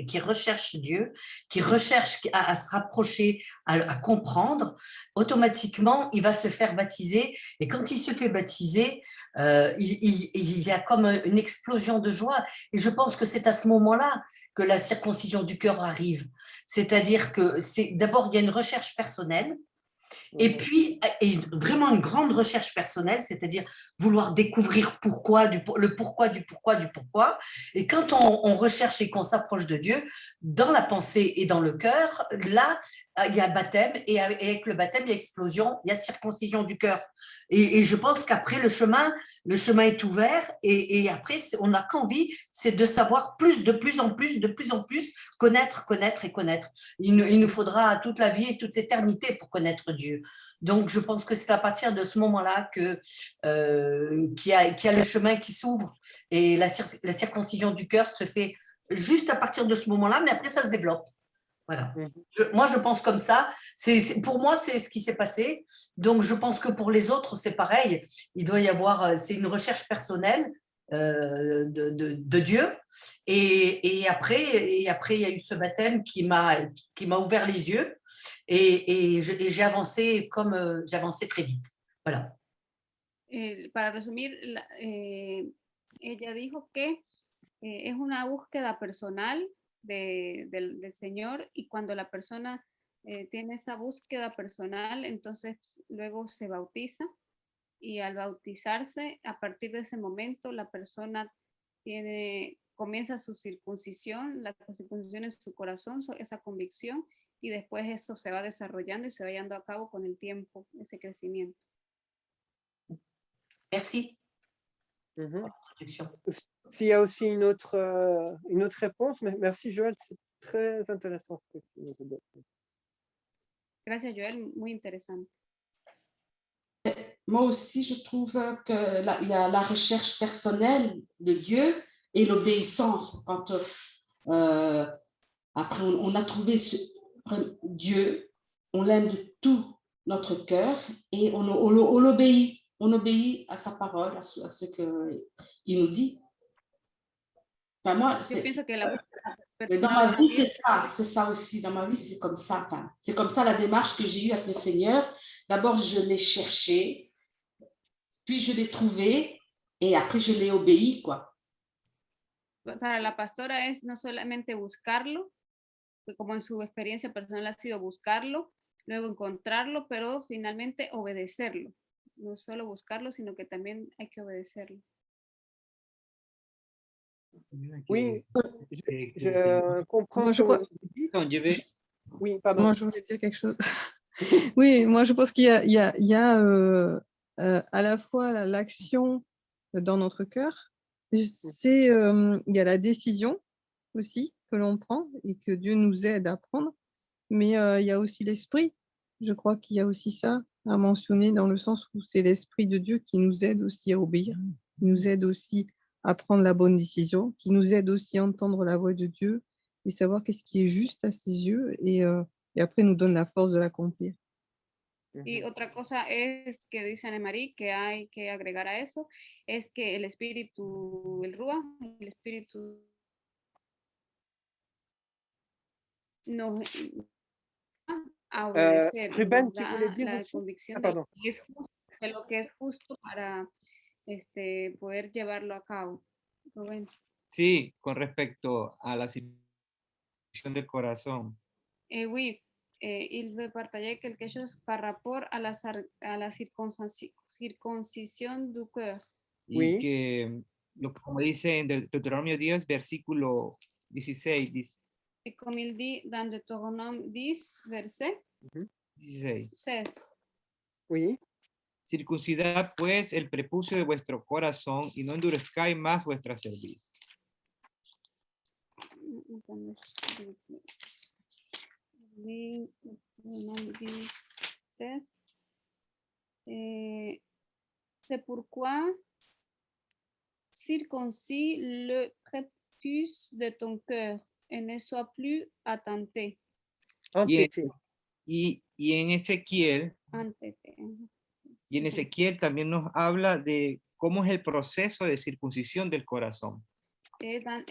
Dieu, qu'il recherche à se rapprocher, à comprendre, automatiquement, il va se faire baptiser. Et quand il se fait baptiser, il y a comme une explosion de joie. Et je pense que c'est à ce moment-là que la circoncision du cœur arrive. C'est-à-dire que d'abord, il y a une recherche personnelle, et puis vraiment une grande recherche personnelle, c'est-à-dire vouloir découvrir le pourquoi du pourquoi du pourquoi. Et quand on recherche et qu'on s'approche de Dieu, dans la pensée et dans le cœur, là, il y a baptême, et avec le baptême, il y a explosion, il y a circoncision du cœur. Et je pense qu'après, le chemin est ouvert, et après, on n'a qu'envie, c'est de savoir de plus en plus, connaître et connaître. Il nous faudra toute la vie et toute l'éternité pour connaître Dieu. Donc, je pense que c'est à partir de ce moment-là qu'il y a le chemin qui s'ouvre, et la circoncision du cœur se fait juste à partir de ce moment-là, mais après, ça se développe. Voilà. Moi, je pense comme ça. Pour moi, c'est ce qui s'est passé. Donc, je pense que pour les autres, c'est pareil. Il doit y avoir, c'est une recherche personnelle de Dieu. Et après, il y a eu ce baptême qui m'a ouvert les yeux. Et j'ai avancé j'ai avancé très vite. Voilà. Para resumir, ella dijo que es una búsqueda personal del Señor, y cuando la persona tiene esa búsqueda personal, entonces luego se bautiza, y al bautizarse, a partir de ese momento, la persona comienza su circuncisión, la circuncisión en su corazón, esa convicción, y después eso se va desarrollando y se va llevando a cabo con el tiempo, ese crecimiento. Merci. S'il y a aussi une autre réponse, mais merci Joël, c'est très intéressant ce que tu nous as dit. Gracias, Joël, muy interesante. Moi aussi, je trouve qu'il y a la recherche personnelle de Dieu et l'obéissance. Quand après on a trouvé Dieu, on l'aime de tout notre cœur, et on l'obéit. On obéit à sa parole, à ce qu'il nous dit. Enfin, moi, dans ma vie, c'est ça aussi. Dans ma vie, c'est comme ça. Enfin, c'est comme ça la démarche que j'ai eue avec le Seigneur. D'abord, je l'ai cherché, puis je l'ai trouvé, et après, je l'ai obéi, quoi. Para la pastora es no solamente buscarlo, que como en su experiencia personal ha sido buscarlo, luego encontrarlo, pero finalmente obedecerlo. No solo buscarlo, sino que también hay que obedecerlo. Oui, je comprends. Moi, Oui, pardon. Moi, je voulais dire quelque chose. Oui, moi, je pense qu'il y a à la fois l'action dans notre cœur, il y a la décision aussi que l'on prend et que Dieu nous aide à prendre, mais il y a aussi l'esprit. Je crois qu'il y a aussi ça à mentionner, dans le sens où c'est l'Esprit de Dieu qui nous aide aussi à obéir, qui nous aide aussi à prendre la bonne décision, qui nous aide aussi à entendre la voix de Dieu et savoir qu'est-ce qui est juste à ses yeux, et après nous donne la force de l'accomplir. Y otra cosa es que dice Ana María, que hay que agregar a eso, es que el espíritu, el Rúa, el espíritu nos a obedecer, Ruben, nos tu da voulais dire la aussi? convicción Ah, de pardon. lo que es justo para poder llevarlo a cabo. Rubén. Sí, con respecto a la circuncisión del corazón. Oui, il veut partager quelque chose par rapport à la circoncisión du cœur. Y que, como dice en Deuteronomio 10, versículo 16, dice. Et comme il dit dans Deutéronome 10, verset 16. Oui. Circuncidad pues el prepucio de vuestro corazón y no endurezcáis más vuestra cerviz. C'est pourquoi circoncis le prépuce de ton cœur et ne sois plus attenté. Y en Ezequiel, y en Ezequiel también nos habla de cómo es el proceso de circuncisión del corazón. Et dans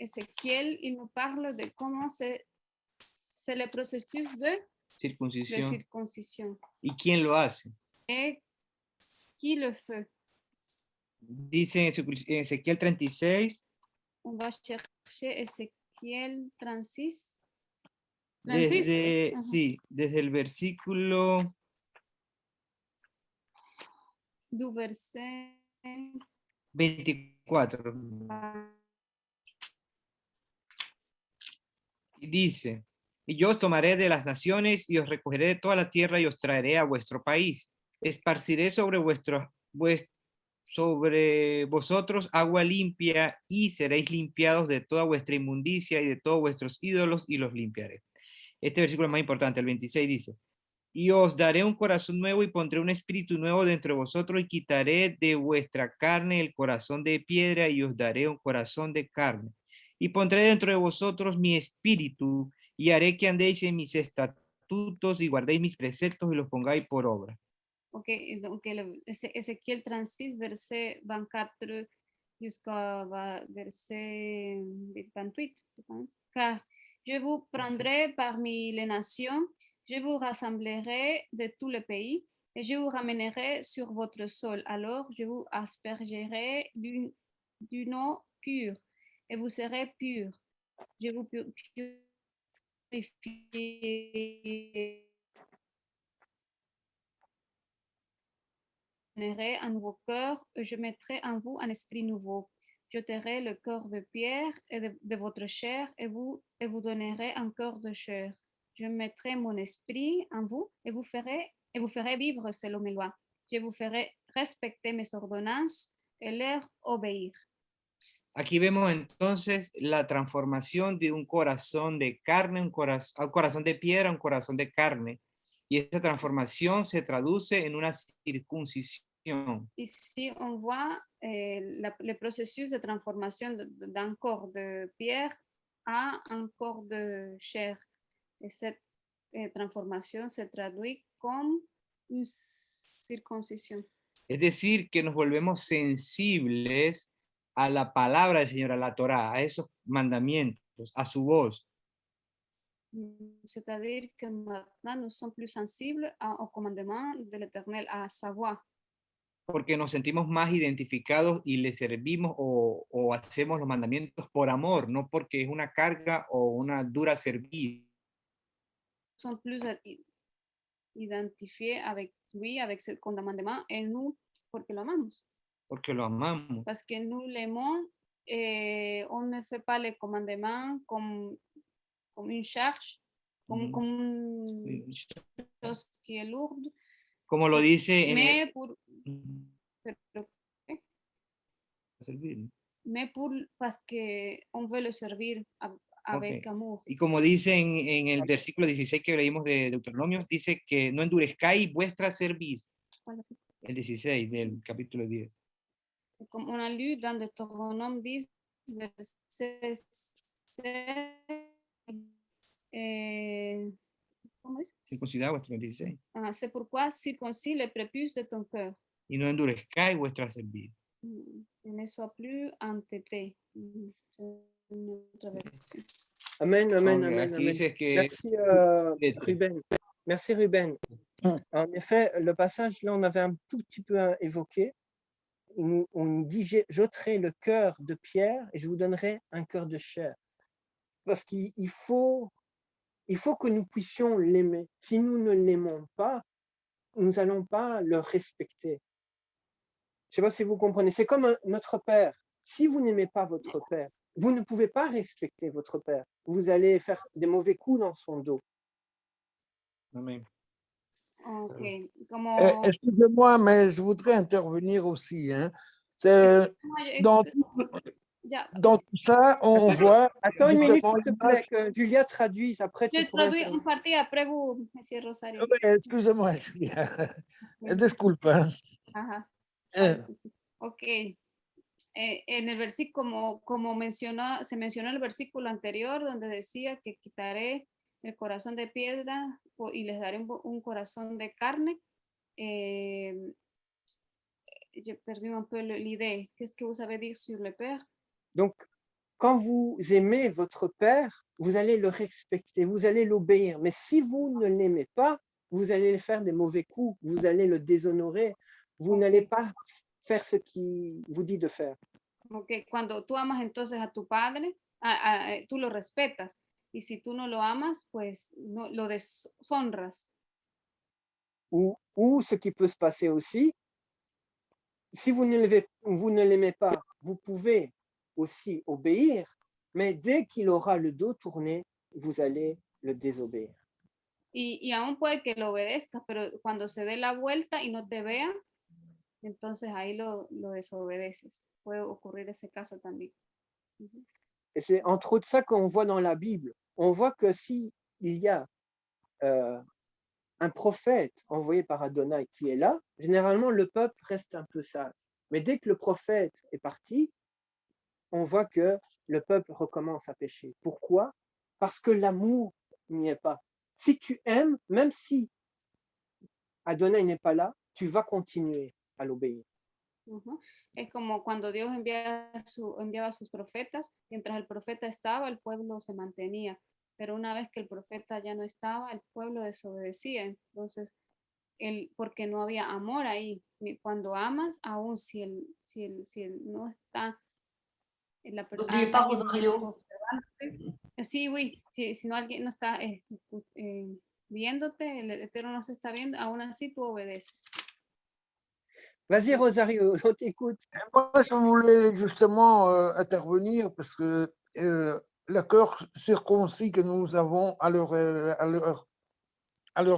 Ézéchiel, il nous parle de comment c'est le processus de Circuncisión. circoncision. ¿Y quién lo hace? Et qui le fait? Dice en Ezequiel 36, On va chercher Ézéchiel 36. 36. Ajá. sí, desde el versículo Du verset 24. Y dice, y yo os tomaré de las naciones y os recogeré de toda la tierra y os traeré a vuestro país. Esparciré sobre sobre vosotros agua limpia y seréis limpiados de toda vuestra inmundicia y de todos vuestros ídolos y los limpiaré. Este versículo es más importante, el 26 dice, y os daré un corazón nuevo y pondré un espíritu nuevo dentro de vosotros y quitaré de vuestra carne el corazón de piedra y os daré un corazón de carne. Y pondré dentro de vosotros mi espíritu y haré que andéis en mis estatutos y guardéis mis preceptos y los pongáis por obra. Ok, donc Ézéchiel 36, verset 24 jusqu'à verset 28, je pense. Car je vous prendrai parmi les nations, je vous rassemblerai de tous les pays et je vous ramènerai sur votre sol. Alors je vous aspergerai d'une eau pure et vous serez purs. Je vous purifierai un nouveau cœur, je mettrai en vous un esprit nouveau. J'ôterai le corps de pierre et de votre chair et vous donnerai un cœur de chair. Je mettrai mon esprit en vous et vous ferai vivre selon mes lois. Je vous ferai respecter mes ordonnances et leur obéir. Aquí vemos entonces la transformación de un corazón de carne, un corazón de piedra, un corazón de carne. Y esta transformación se traduce en una circuncisión. Ici, on voit le processus de transformation d'un corps de pierre à un corps de chair. Et cette transformation se traduit comme une circoncision. Es decir, que nos volvemos sensibles a la palabra del Señor, a la Torá, a esos mandamientos, a su voz. C'est-à-dire que maintenant, nous sommes plus sensibles au commandement de l'Éternel, à sa voix. Porque nos sentimos más identificados y le servimos o hacemos los mandamientos por amor, no porque es una carga o una dura servir. Nous sommes plus identifiés avec lui, avec ce commandement, et nous, porque lo amamos. Porque lo amamos. Parce que nous l'aimons, et on ne fait pas les commandements comme une charge, comme une chose qui est lourde. Como lo dice mais parce qu'on veut le servir avec amour. Y como dice en el versículo 16 que leímos de Deuteronomio, dice que no endurezcáis vuestra cerviz. El 16 del capítulo 10. Como on a lu dans Deutéronome 10, verset 16, Circuncidad vuestro 16. C'est pourquoi circoncis le prépuce de ton cœur. Y no endurezcáis vuestra cerviz. Ne sois plus entêté. Amen, amen, Okay, amen, aquí amen. dice que Merci Ruben. Merci Ruben. En effet, le passage là, on avait un tout petit peu évoqué. On dit, j'ôterai le cœur de pierre et je vous donnerai un cœur de chair. Parce qu'il faut que nous puissions l'aimer. Si nous ne l'aimons pas, nous n'allons pas le respecter. Je ne sais pas si vous comprenez. C'est comme notre père. Si vous n'aimez pas votre père, vous ne pouvez pas respecter votre père. Vous allez faire des mauvais coups dans son dos. Amen. Okay. Como... Excusez-moi, mais je voudrais intervenir aussi. Hein. Dans tout ça, on voit... Attends une minute, s'il te plaît, que Julia traduise. Après, tu pourrais... Je traduis une partie, après vous, M. Rosario. Excusez-moi, Julia. Disculpa. Ajá. Ok. En el versículo, como se mencionó en el versículo anterior, donde decía que quitaré el corazón de piedra y les daré un corazón de carne. j'ai perdu un peu l'idée. Qu'est-ce que vous avez dit sur le père? Donc, quand vous aimez votre père, vous allez le respecter, vous allez l'obéir. Mais si vous ne l'aimez pas, vous allez faire des mauvais coups, vous allez le déshonorer, vous n'allez pas faire ce qu'il vous dit de faire. Ok, cuando tú amas entonces a tu padre, tú lo respetas. Y si tú no lo amas, pues no, lo deshonras. Ou ce qui peut se passer aussi, si vous ne l'aimez pas, vous pouvez aussi obéir, mais dès qu'il aura le dos tourné, vous allez le désobéir. Y aún puede que lo obedezcas, pero cuando se dé la vuelta y no te vea, entonces ahí lo desobedeces. Puede ocurrir ese caso también. Et c'est entre autres ça qu'on voit dans la Bible. On voit que s'il y a un prophète envoyé par Adonai qui est là, généralement le peuple reste un peu sage. Mais dès que le prophète est parti, on voit que le peuple recommence à pécher. Pourquoi? Parce que l'amour n'y est pas. Si tu aimes, même si Adonai n'est pas là, tu vas continuer à l'obéir. Es como cuando Dios enviaba a sus profetas, mientras el profeta estaba, el pueblo se mantenía, pero una vez que el profeta ya no estaba, el pueblo desobedecía. Entonces, porque no había amor ahí. Cuando amas, aún si él no está, N'oubliez pas Rosario. Sí, oui, si no alguien no está viéndote, el Eterno no se está viendo, aún así tú obedeces. Vas-y, Rosario, on t'écoute. Moi, je voulais justement intervenir parce que le cœur circoncis que nous avons à l'heure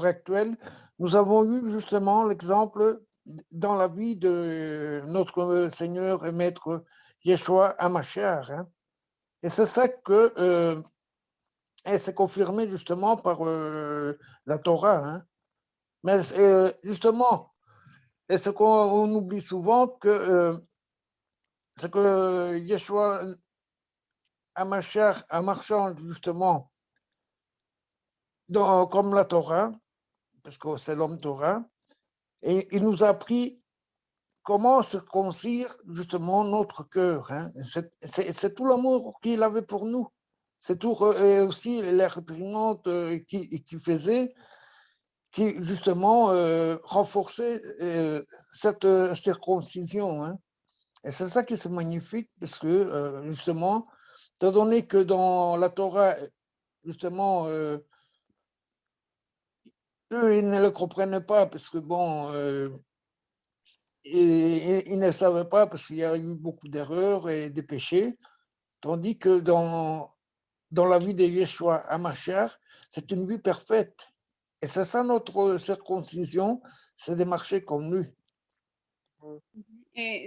actuelle, nous avons eu justement l'exemple dans la vie de notre Seigneur et Maître Yeshua HaMashiach. Hein. Et c'est ça que et c'est confirmé justement par la Torah. Hein. Mais justement, et ce qu'on oublie souvent, c'est que Yeshua HaMashiach a marché justement comme la Torah, parce que c'est l'homme Torah, et il nous a appris comment circoncire justement notre cœur. Hein. C'est tout l'amour qu'il avait pour nous. C'est tout, et aussi les réprimandes qu'il faisait, qui justement renforçait cette circoncision. Hein. Et c'est ça qui est magnifique, parce que justement, étant donné que dans la Torah, justement, eux, ils ne le comprenaient pas, parce que bon, ils ne savaient pas, parce qu'il y a eu beaucoup d'erreurs et des péchés, tandis que dans la vie de Yeshua HaMashiach, c'est une vie parfaite. Et c'est ça notre circoncision, c'est de marcher comme lui.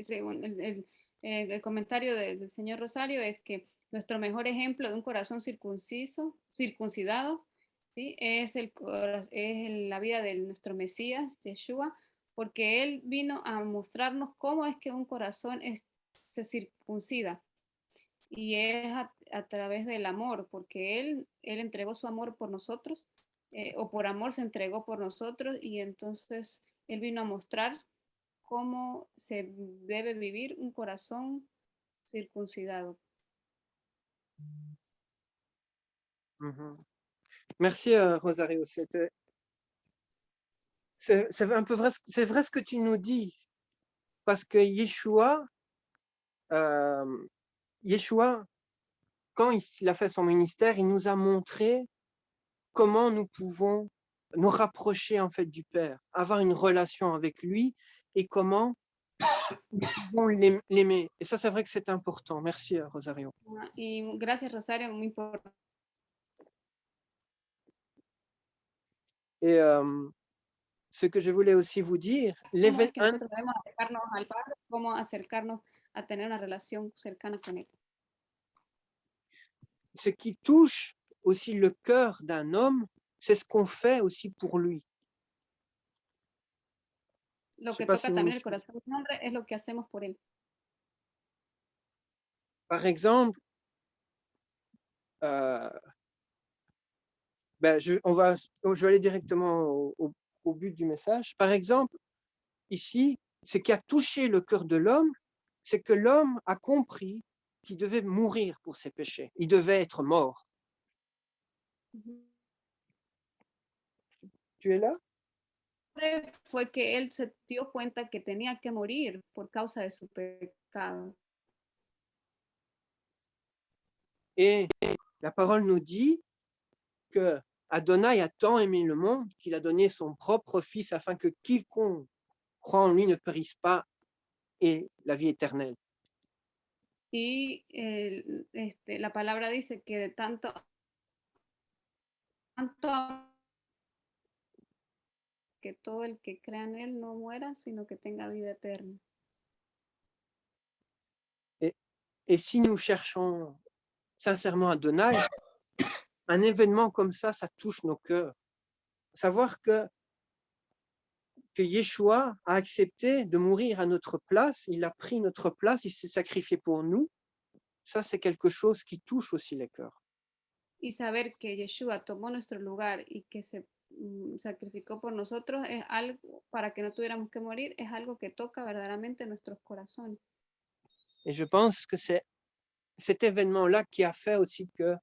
Según el comentario del señor Rosario es que nuestro mejor ejemplo de un corazón circuncidado, ¿sí? es la vida de nuestro Mesías, Yeshua, porque él vino a mostrarnos cómo es que un corazón se circuncida. Y es a través del amor, porque él entregó su amor por nosotros, o por amor se entregó por nosotros, y entonces él vino a mostrar cómo se debe vivir un corazón circuncidado. Merci, Rosario. C'est un peu vrai, c'est vrai ce que tu nous dis, parce que Yeshua, quand il a fait son ministère, il nous a montré comment nous pouvons nous rapprocher en fait du Père, avoir une relation avec lui et comment nous pouvons l'aimer. Et ça, c'est vrai que c'est important. Merci, Rosario. Y gracias, Rosario, muy importante. Et ce que je voulais aussi dire, ¿Cómo es que nosotros debemos acercarnos al Padre? ¿Cómo acercarnos a tener una relación cercana con Él? Ce qui touche aussi le cœur d'un homme, c'est ce qu'on fait aussi pour lui. Lo que toca también el corazón de un hombre es lo que hacemos por él. Par exemple, je vais aller directement au but du message. Par exemple, ici, ce qui a touché le cœur de l'homme, c'est que l'homme a compris qu'il devait mourir pour ses péchés. Il devait être mort. Tu es là? Fue que él se dio cuenta que tenía que morir por causa de su pecado. Et la parole nous dit que Adonai a tant aimé le monde qu'il a donné son propre fils afin que quiconque croit en lui ne périsse pas et la vie éternelle. Y la palabra dice que de tanto que todo el que crea en él no muera, sino que tenga vida eterna. Et si nous cherchons sincèrement Adonai, un événement comme ça touche nos cœurs. Savoir que Yeshua a accepté de mourir à notre place, il a pris notre place, il s'est sacrifié pour nous, ça c'est quelque chose qui touche aussi les cœurs. Y saber que Yeshua tomó nuestro lugar y que se sacrificó por nosotros es algo, para que no tuviéramos que morir, es algo que toca verdaderamente nuestros corazones. Et je pense que c'est cet événement-là qui a fait aussi que,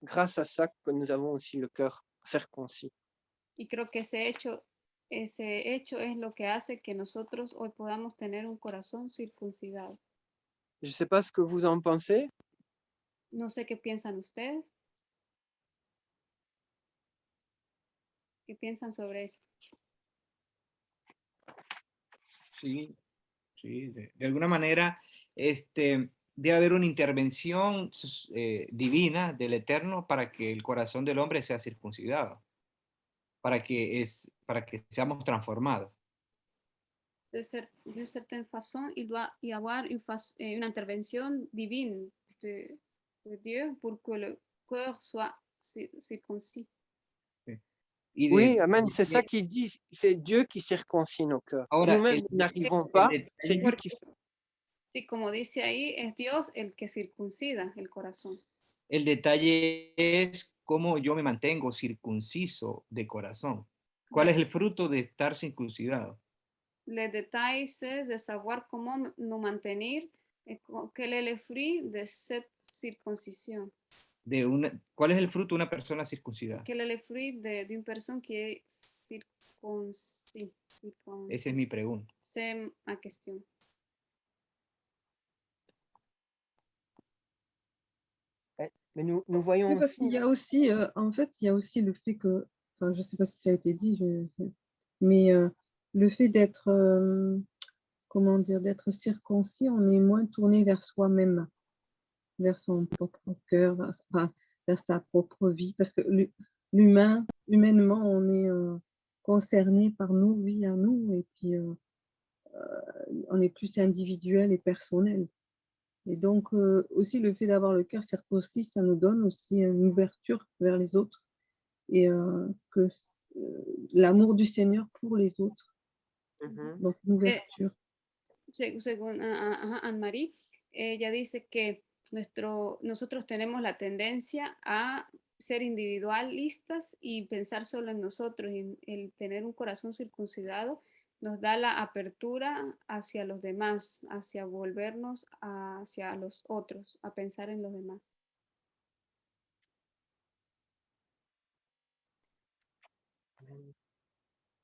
grâce à ça, que nous avons aussi le cœur circoncis. Y creo que ese hecho es lo que hace que nosotros hoy podamos tener un corazón circuncidado. Je ne sais pas ce que vous en pensez. No sé qué piensan ustedes. ¿Qué piensan sobre esto? Sí, sí, de alguna manera debe haber una intervención divina del Eterno para que el corazón del hombre sea circuncidado, para que seamos transformados. D'une certaine façon, il doit y avoir une intervention divine de Dieu pour que le cœur soit circoncis. Oui, amen, c'est ça qu'il dit, c'est Dieu qui circoncit nos cœurs. Nous-mêmes, nous n'arrivons pas, c'est lui qui fait. Sí, como dice ahí, es Dios el que circuncida el corazón. El detalle es cómo yo me mantengo circunciso de corazón. ¿Cuál es el fruto de estar circuncidado? Le détail, c'est de savoir comment nous maintenir, quel est le fruit de cette circoncision. ¿Cuál es el fruto de una persona circuncidada? Quel est le fruit d'une personne qui est circoncis? Esa es mi pregunta. C'est ma question. Mais nous voyons Oui, parce aussi... qu'il y a aussi, en fait, il y a aussi le fait que, enfin, je ne sais pas si ça a été dit, mais le fait d'être, comment dire, d'être circoncis, on est moins tourné vers soi-même, vers son propre cœur, vers sa propre vie, parce que humainement, on est concerné par nos vies à nous, et puis on est plus individuel et personnel. Et donc, aussi, le fait d'avoir le cœur circoncis, ça nous donne aussi une ouverture vers les autres et l'amour du Seigneur pour les autres. Donc, une ouverture. Según Anne-Marie, ella dice que nosotros tenemos la tendencia a ser individualistas y pensar solo en nosotros, y el tener un corazón circuncidado nos da la apertura hacia los demás, hacia volvernos hacia los otros, a pensar en los demás.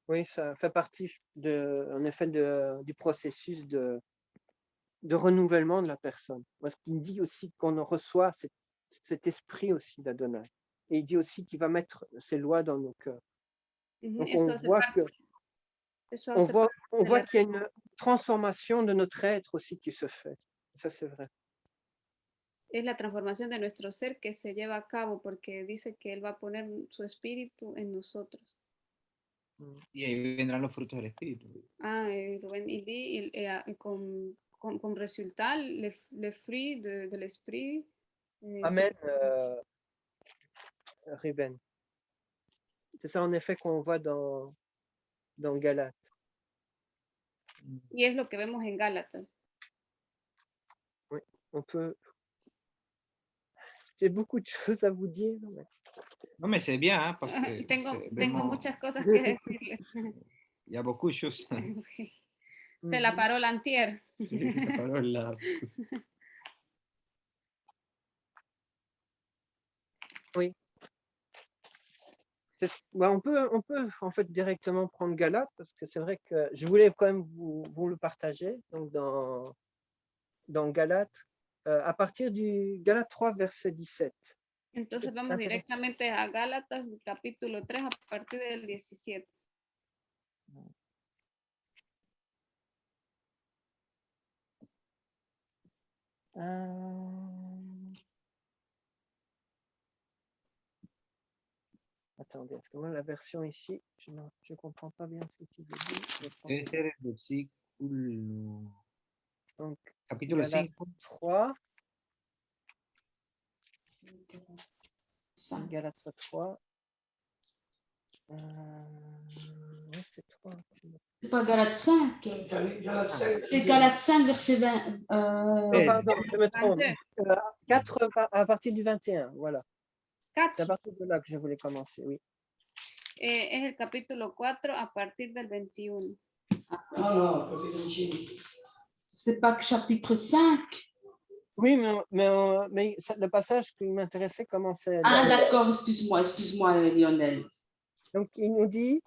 Oui, ça fait partie, en effet, du processus de renouvellement de la personne. Parce qu'il dit aussi qu'on reçoit cet esprit aussi d'Adonai. Et il dit aussi qu'il va mettre ses lois dans nos cœurs. Donc on voit qu'il y a une transformation de notre être aussi qui se fait. Ça, c'est vrai. Es la transformación de nuestro ser que se lleva a cabo porque dice que Él va a poner su espíritu en nosotros. Y ahí vendrán los frutos del espíritu. Rubén, il dit comme résultat les fruits de l'esprit. Amen, Ruben. C'est ça en effet qu'on voit dans Galates. Y es lo que vemos en Gálatas. Oui, on peut... J'ai beaucoup de choses à vous dire. Non, mais c'est bien, hein, parce que tengo muchas cosas que decirles. Il y a beaucoup de choses. Se la paró la antier. La parola. Oui. On peut en fait directement prendre Galates parce que c'est vrai que je voulais quand même vous le partager. Donc dans Galates, à partir du Galates 3, verset 17. Entonces vamos directamente a Gálatas, capítulo 3, a partir del 17. Attendez, parce que moi, la version ici, je ne comprends pas bien ce qu'il veut dire. Debe ser el versículo. Donc, Capítulo Galates 5. 3. Galates 3. Oui, c'est 3. C'est pas Galates 5. C'est Galates 5, verset 20. Non, pardon, je me trompe. 4 à partir du 21, voilà. C'est à partir de là que je voulais commencer, oui. Es el capítulo 4 a partir del 21. Ah non, c'est pas que chapitre 5. Oui, mais le passage qui m'intéressait commençait. Ah, d'accord, excuse-moi, Lionel. Donc, il nous dit,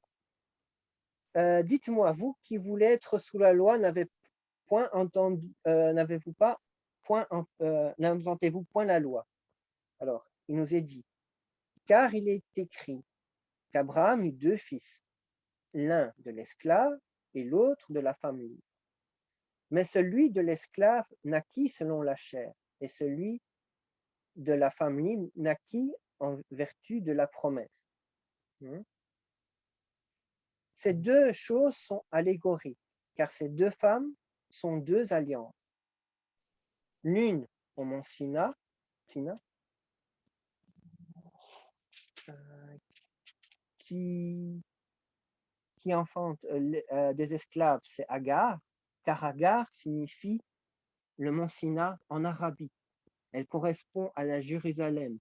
dites-moi, vous qui voulez être sous la loi, n'avez-vous n'entendez-vous point la loi? Alors, il nous est dit, car il est écrit qu'Abraham eut 2 fils, l'un de l'esclave et l'autre de la femme libre. Mais celui de l'esclave naquit selon la chair, et celui de la femme libre naquit en vertu de la promesse. Ces 2 choses sont allégoriques, car ces 2 femmes sont 2 alliances. L'une au mont Sinaï, qui enfante des esclaves, c'est Agar, car Agar signifie le mont Sinaï en Arabie. Elle correspond à la Jérusalem,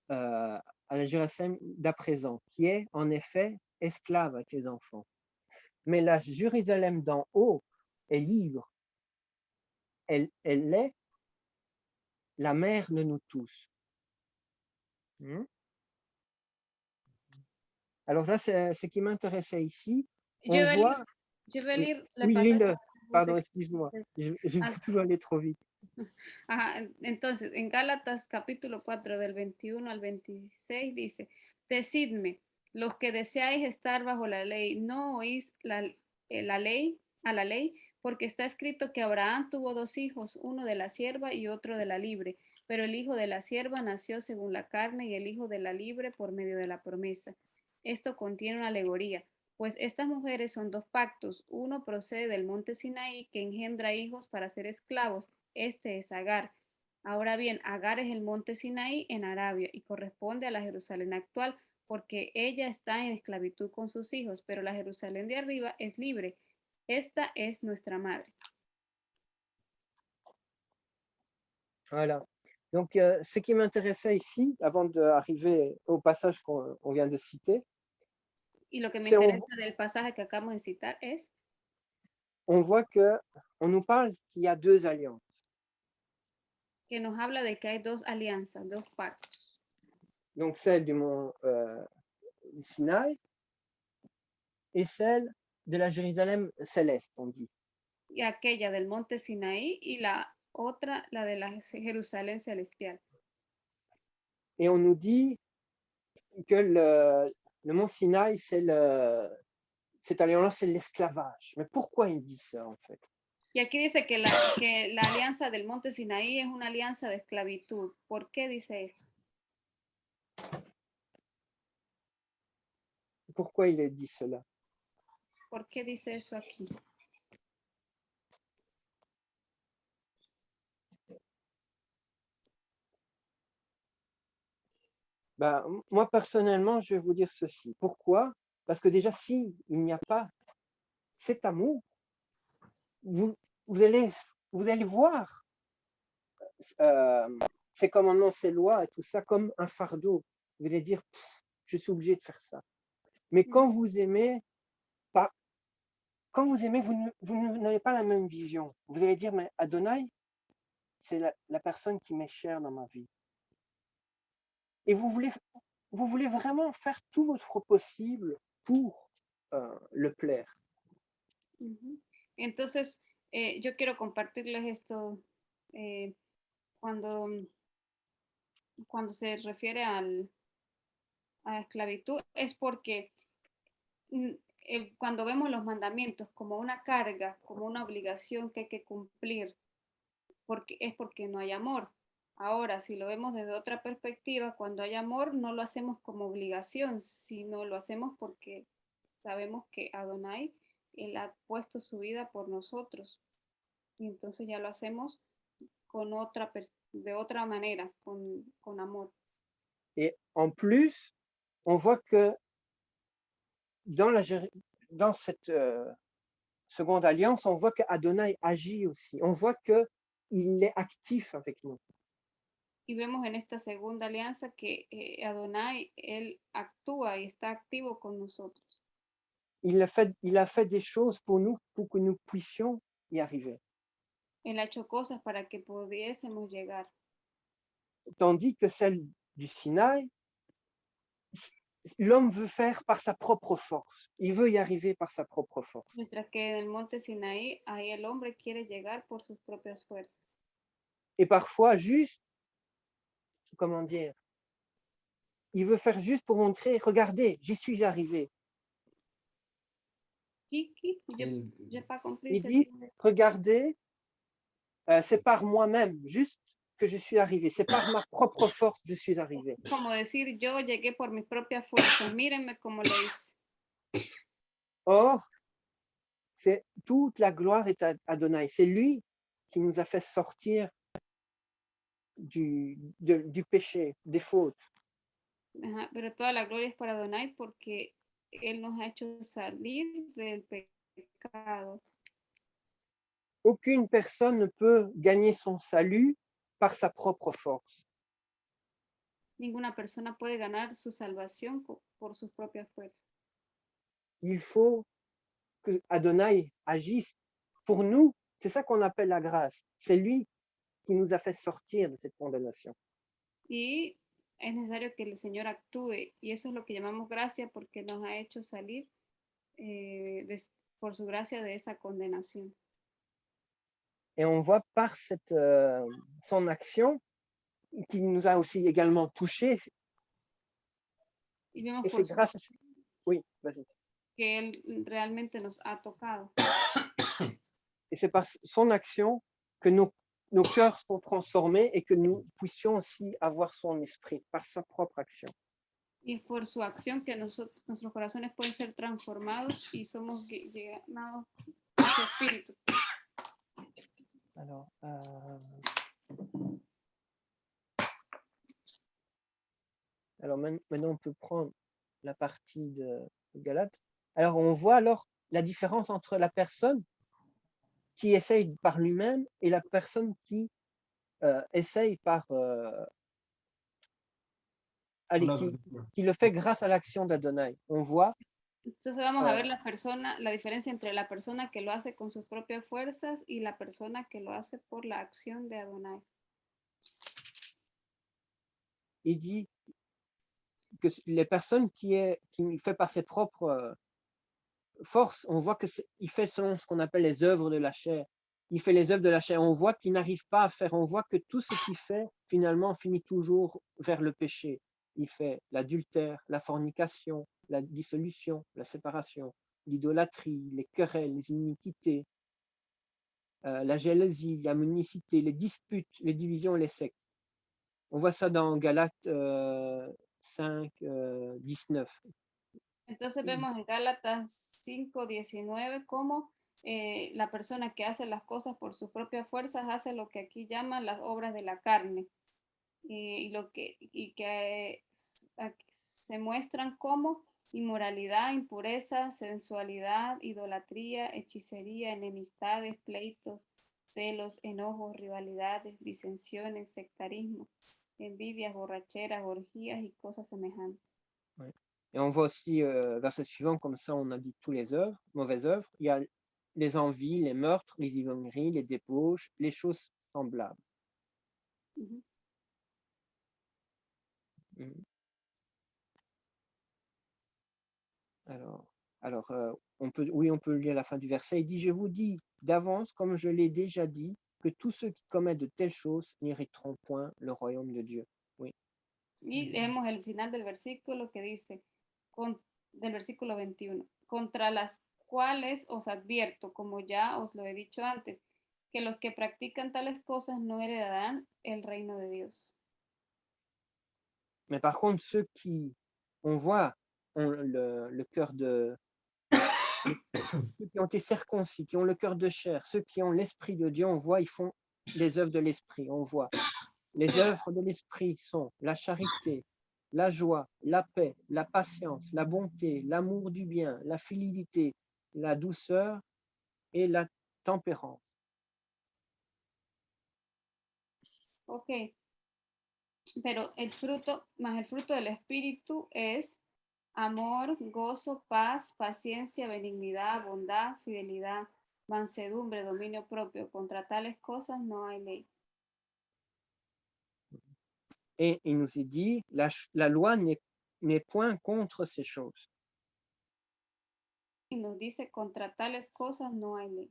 d'à présent, qui est en effet esclave à tes enfants. Mais la Jérusalem d'en haut est libre. Elle est la mère de nous tous. Alors là, c'est ce qui m'intéressait ici. Je vais lire le pasaje. Pardon, excuse-moi. Je vais toujours aller trop vite. Ajá, entonces, en Gálatas capítulo 4 del 21 al 26 dice, decidme, los que deseáis estar bajo la ley, no oís a la ley, porque está escrito que Abraham tuvo 2 hijos, uno de la sierva y otro de la libre, pero el hijo de la sierva nació según la carne y el hijo de la libre por medio de la promesa. Esto contiene una alegoría, pues estas mujeres son 2 pactos, uno procede del monte Sinaí que engendra hijos para ser esclavos. Este es Agar. Ahora bien, Agar es el monte Sinaí en Arabia y corresponde a la Jerusalén actual porque ella está en esclavitud con sus hijos, pero la Jerusalén de arriba es libre. Esta es nuestra madre. Voilà. Donc, ce qui m'intéressait ici, avant d'arriver au passage qu'on vient de citer, y lo que me interesa del pasaje que acabamos de citar es on voit que on nous parle qu'il y a 2 alliances. Que nos habla de que hay 2 alianzas, 2 pactos. Donc celle du mont Sinaï et celle de la Jérusalem céleste, on dit. Y aquella del monte Sinaí y la otra, la de la Jerusalén celestial. Et on nous dit que le mont Sinaï, cette alliance, c'est l'esclavage. Mais pourquoi il dit ça, en fait? Y aquí dice que la alianza del monte Sinaí es una alianza de esclavitud. ¿Por qué dice eso? Pourquoi il a dit cela? ¿Por qué dice eso aquí? Ben, moi, personnellement, je vais vous dire ceci. Pourquoi? Parce que déjà, s'il n'y a pas cet amour, vous allez voir ces commandements, ces lois et tout ça comme un fardeau. Vous allez dire, je suis obligé de faire ça. Mais quand vous aimez, quand vous aimez, vous n'avez pas la même vision. Vous allez dire, mais Adonai, c'est la personne qui m'est chère dans ma vie. Et vous voulez vraiment faire tout votre possible pour le plaire. Ujú. Entonces, yo quiero compartirles esto cuando se refiere a esclavitud, es porque cuando vemos los mandamientos como una carga, como una obligación que hay que cumplir, porque no hay amor. Ahora, si lo vemos desde otra perspectiva, cuando hay amor no lo hacemos como obligación, sino lo hacemos porque sabemos que Adonai, Él ha puesto su vida por nosotros. Y entonces ya lo hacemos de otra manera, con amor. Et en plus, on voit que dans cette seconde alliance, on voit qu'Adonai agit aussi. On voit qu'il est actif avec nous. Y vemos en esta segunda alianza que Adonai, Él actúa y está activo con nosotros. Il a fait des choses pour nous, pour que nous puissions y arriver. Él ha hecho cosas para que pudiésemos llegar. Tandis que celle du Sinaï, l'homme veut faire par sa propre force. Il veut y arriver par sa propre force. Mientras que en el monte Sinaí, ahí el hombre quiere llegar por sus propias fuerzas. Et parfois, juste, comment dire, il veut faire juste pour montrer, regardez, j'y suis arrivé. Kiki, j'ai pas compris. Il dit, regardez, c'est par moi-même, juste que je suis arrivé. C'est par ma propre force que je suis arrivé. Como decir, yo llegué por mis propias fuerzas. Mírenme cómo lo hice. Or, toute la gloire est à Adonai. C'est lui qui nous a fait sortir du péché, des fautes. Ajá, pero toda la gloria es para Adonai porque Él nos ha hecho salir del pecado. Aucune personne ne peut gagner son salut par sa propre force. Ninguna persona puede ganar su salvación por sus propias fuerzas. Il faut que Adonai agisse pour nous. C'est ça qu'on appelle la grâce. C'est lui qui nous a fait sortir de cette condamnation. Y es necesario que el Señor actúe, y eso es lo que llamamos gracia, porque nos ha hecho salir por su gracia de esa condenación. Et on voit par son action qui nous a aussi également touchés. Y vemos Et c'est grâce à... Oui, vas-y. Que Él realmente nos ha tocado. Et c'est par son action que nos cœurs sont transformés et que nous puissions aussi avoir son esprit, par sa propre action. Y es por su acción que nuestros corazones pueden ser transformados y somos llenados de su espíritu. Alors maintenant, on peut prendre la partie de Galates. Alors, on voit alors la différence entre la personne qui essaye par lui-même et la personne qui essaye par... qui le fait grâce à l'action d'Adonai. On voit... Entonces vamos a ver la diferencia entre la persona que lo hace con sus propias fuerzas y la persona que lo hace por la acción de Adonai. Il dit que les personnes qui fait par ses propres forces, on voit qu'il fait selon ce qu'on appelle les œuvres de la chair. Il fait les œuvres de la chair. On voit qu'il n'arrive pas à faire. On voit que tout ce qu'il fait, finalement, finit toujours vers le péché. Il fait l'adultère, la fornication, la dissolution, la séparation, l'idolâtrie, les querelles, les iniquités, la jalousie, la monicité, les disputes, les divisions et les sectes. On voit ça dans Galates 5, 19. Entonces vemos en Gálatas 5:19 cómo la persona que hace las cosas por sus propias fuerzas hace lo que aquí llaman las obras de la carne y que se muestran como inmoralidad, impureza, sensualidad, idolatría, hechicería, enemistades, pleitos, celos, enojos, rivalidades, disensiones, sectarismo, envidias, borracheras, orgías y cosas semejantes. Ouais. Et on voit aussi, verset suivant, comme ça on a dit tous les œuvres, mauvaises œuvres, il y a les envies, les meurtres, les ivogneries, les débauches, les choses semblables. Ujú. Mhm. Alors, oui, on peut lire la fin du verset. Il dit, je vous dis d'avance, comme je l'ai déjà dit, que tous ceux qui commettent de telles choses n'hériteront point le royaume de Dieu. Oui. Y leemos el final del versículo que dice, del versículo 21, contra las cuales os advierto, como ya os lo he dicho antes, que los que practican tales cosas no heredarán el reino de Dios. Mais par contre, ceux qui, on voit, ont le cœur de... ceux qui ont été circoncis, qui ont le cœur de chair, ceux qui ont l'esprit de Dieu, on voit, ils font les œuvres de l'esprit, on voit. Les œuvres de l'esprit sont la charité, la joie, la paix, la patience, la bonté, l'amour du bien, la fidélité, la douceur et la tempérance. Ok, pero el fruto, más el fruto del Espíritu es amor, gozo, paz, paciencia, benignidad, bondad, fidelidad, mansedumbre, dominio propio. Contra tales cosas no hay ley. Et il nous est dit, la loi n'est point contre ces choses. Y nos dice, contra tales cosas no hay ley.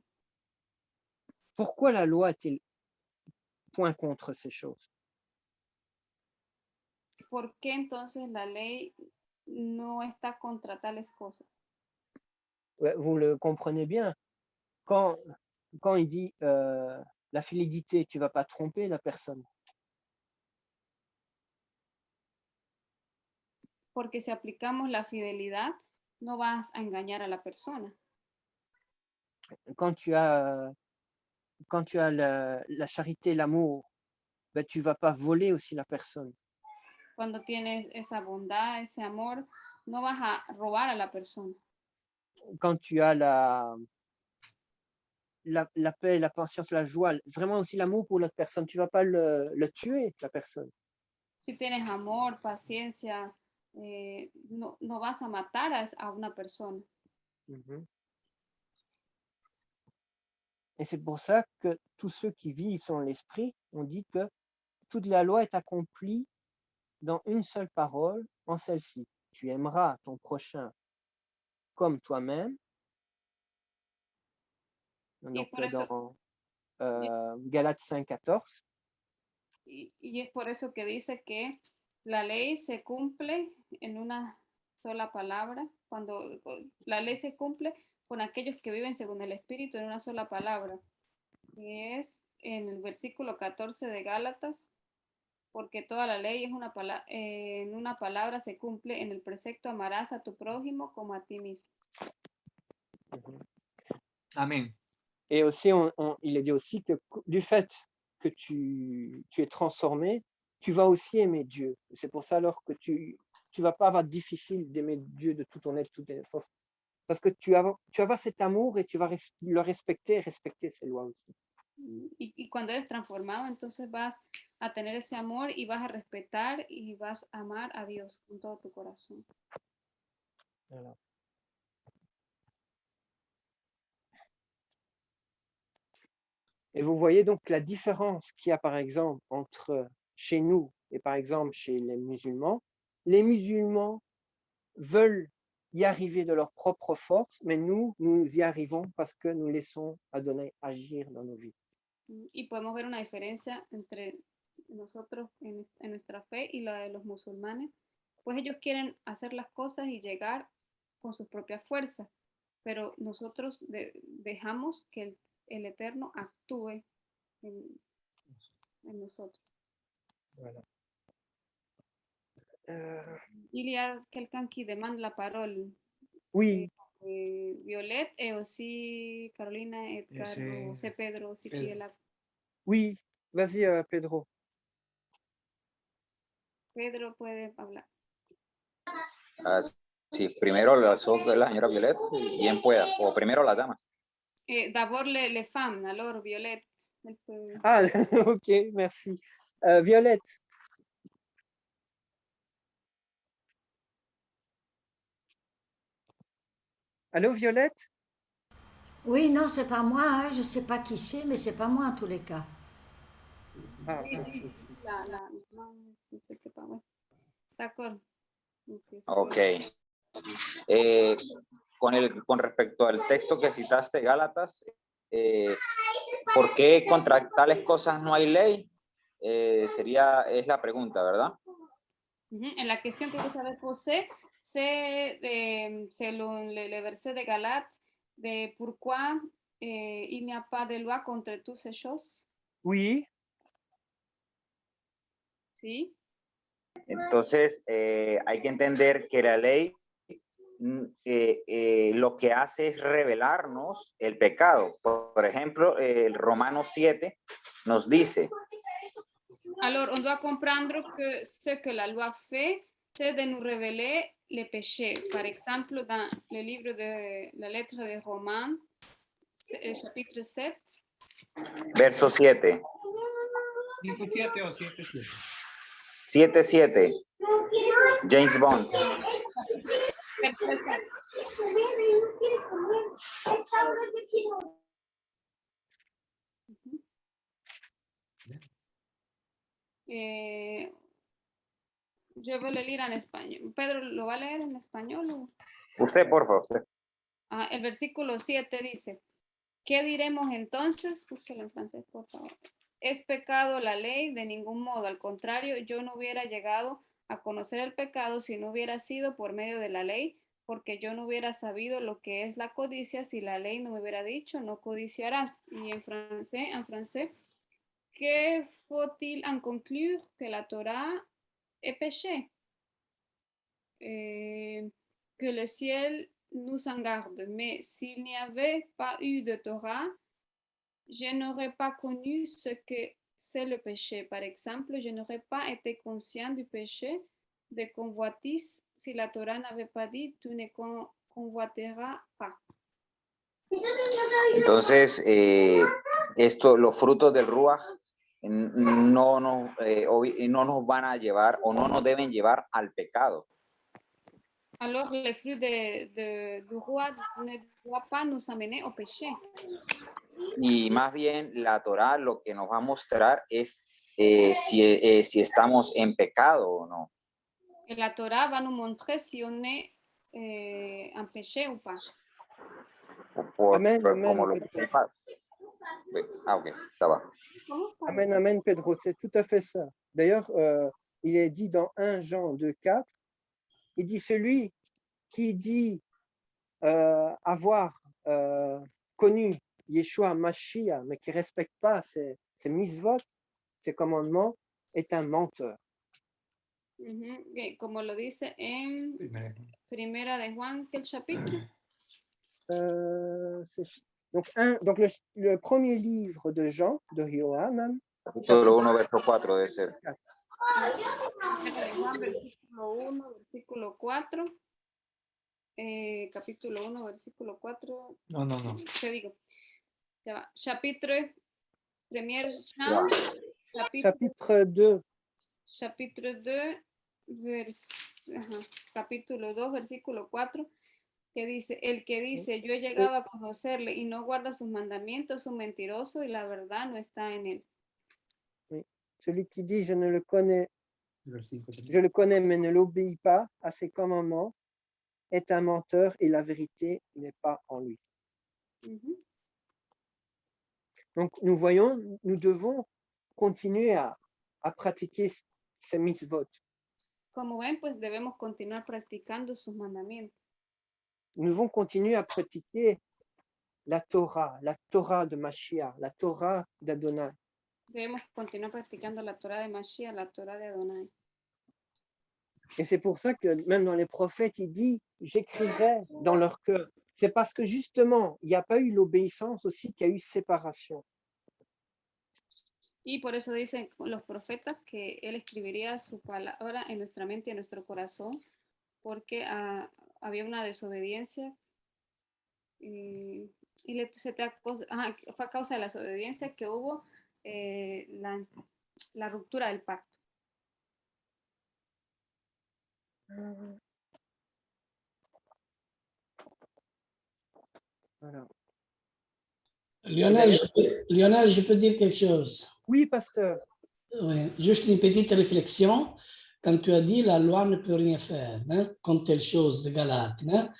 Pourquoi la loi est-elle point contre ces choses? ¿Por qué entonces la ley no está contra tales cosas? Ouais, vous le comprenez bien. Quand il dit la fidélité, tu ne vas pas tromper la personne. Porque si aplicamos la fidelidad, no vas a engañar a la persona. Quand tu as la charité, l'amour, ben, tu ne vas pas voler aussi la personne. Cuando tienes esa bondad, ese amor, no vas a robar a la persona. Quand tu as la paix, la patience, la joie, vraiment aussi l'amour pour l'autre personne, tu ne vas pas le tuer, la personne. Si tienes amor, paciencia, no vas a matar a una persona. Mhm. Et c'est pour ça que tous ceux qui vivent selon l'esprit, on dit que toute la loi est accomplie dans une seule parole, en celle-ci. Tu aimeras ton prochain comme toi-même. Donc, por eso, dans Galates 5:14. Y es por eso que dice que la ley se cumple en una sola palabra. Cuando la ley se cumple con aquellos que viven según el Espíritu en una sola palabra. Y es en el versículo 14 de Gálatas, porque toda la ley es en una palabra se cumple en el precepto amarás a tu prójimo como a ti mismo. Amén. Et aussi, il est dit aussi que du fait que tu es transformé, tu vas aussi aimer Dieu. C'est pour ça alors que tu vas pas avoir difficile d'aimer Dieu de tout ton être, toute tes forces. Parce que tu vas avoir cet amour et tu vas le respecter et respecter ses lois aussi. Y cuando eres transformado, entonces vas a tener ese amor y vas a respetar y vas a amar a Dios con todo tu corazón. Voilà. Et vous voyez donc la différence qu'il y a par exemple entre chez nous et par exemple chez les musulmans. Les musulmans veulent y arriver de leur propre force, mais nous y arrivons parce que nous laissons Adonai agir dans nos vies. Y podemos ver una diferencia entre nosotros en nuestra fe y la de los musulmanes, pues ellos quieren hacer las cosas y llegar con sus propias fuerzas, pero nosotros dejamos que el Eterno actúe en nosotros. Voilà. Il y a quelqu'un qui demande la parole. Oui. Violette et aussi Carolina, Edgar, o c'est Pedro aussi qui est là. Oui, vas-y Pedro. Pedro puede hablar. Sí, primero la señora Violet, bien pueda, o primero las damas. D'abord les femmes, alors Violette. Ah, ok, merci. Violette. Allô, Violette? Oui, non, c'est pas moi, hein. Je sais pas qui c'est, mais c'est pas moi en tous les cas. Ah, Sí, ok. sí, no, no sé qué pasa. De acuerdo. Ok. Eh, con respecto al texto que citaste, Gálatas, ¿por qué contra tales cosas no hay ley? Es la pregunta, ¿verdad? En la question que vous avez posée, c'est le verset de Galates de pourquoi il n'y a pas de loi contre toutes ces choses. Oui, ¿Sí? Entonces, hay que entender que la ley lo que hace es revelarnos el pecado. Por ejemplo, el Romanos 7 nos dice, Alors, on doit comprendre que ce que la loi fait, c'est de nous révéler les péchés. Par exemple, dans le livre de la lettre de Romains, chapitre 7, verso 7, 5-7 o 7-7. 7:7, James Bond. verso 7. Je vais le lire en español. Pedro, ¿lo va a leer en español? Usted, por favor. Usted. El versículo 7 dice, ¿qué diremos entonces? Búsquelo en francés, por favor. ¿Es pecado la ley? De ningún modo. Al contrario, yo no hubiera llegado a conocer el pecado si no hubiera sido por medio de la ley, porque yo no hubiera sabido lo que es la codicia si la ley no me hubiera dicho, no codiciarás. Y en francés, que faut-il en conclure que la Torah est péché? Que le ciel nous en garde. Mais s'il n'y avait pas eu de Torah, je n'aurais pas connu ce que c'est le péché. Par exemple, je n'aurais pas été conscient du péché de convoitise si la Torah n'avait pas dit tu ne convoiteras pas. Entonces, los frutos del Ruach no nos van a llevar o no nos deben llevar al pecado. Alors, les fruits du roi ne doivent pas nous amener au péché. Y más bien la Torah lo que nos va a mostrar es si estamos en pecado o no. Et la Torah va nous montrer si on est en péché ou pas. Amen, amen, Como lo Pedro. ok, ça va. Amen, amen, Pedro, c'est tout à fait ça. D'ailleurs, il est dit dans 1 Jean 2,4, il dit celui qui dit avoir connu Yeshua Mashiach, mais qui ne respecte pas ses mitzvot, ses commandements, est un menteur. Como lo dice en Primera de Juan, quel chapitre? Donc le premier livre de Jean, de Yohanan, Capítulo 1, verso 4 debe ser. Primera de Juan, versículo 1, versículo 4. Capítulo 1, versículo 4. No. ¿Qué digo? Ya va. Chapitre, premier Jean, chapitre 2. Chapitre 2, capítulo 2, versículo 4, que dice, el que dice, yo he llegado a conocerle y no guarda sus mandamientos, es un mentiroso y la verdad no está en él. Oui. Celui qui dit, je le connais mais ne l'obéit pas à ses commandements, est un menteur et la vérité n'est pas en lui. Donc, nous voyons, nous devons continuer à pratiquer ces mitzvot. Como ven, pues debemos continuar practicando sus mandamientos. Nous devons continuer à pratiquer la Torah de Mashiach, la Torah d'Adonai. Debemos continuar practicando la Torah de Mashiach, la Torah de Adonai. Et c'est pour ça que même dans les prophètes, il dit, j'écrirai dans leur cœur. C'est parce que justement, il n'y a pas eu l'obéissance aussi qu'il y a eu séparation. Y por eso dicen los profetas que él escribiría su palabra en nuestra mente y en nuestro corazón, porque había una desobediencia fue a causa de la desobediencia que hubo la ruptura del pacto. Voilà. Lionel, je peux dire quelque chose. Oui, pasteur. Oui, juste une petite réflexion. Quand tu as dit la loi ne peut rien faire, hein, comme telle chose de Galate, hein,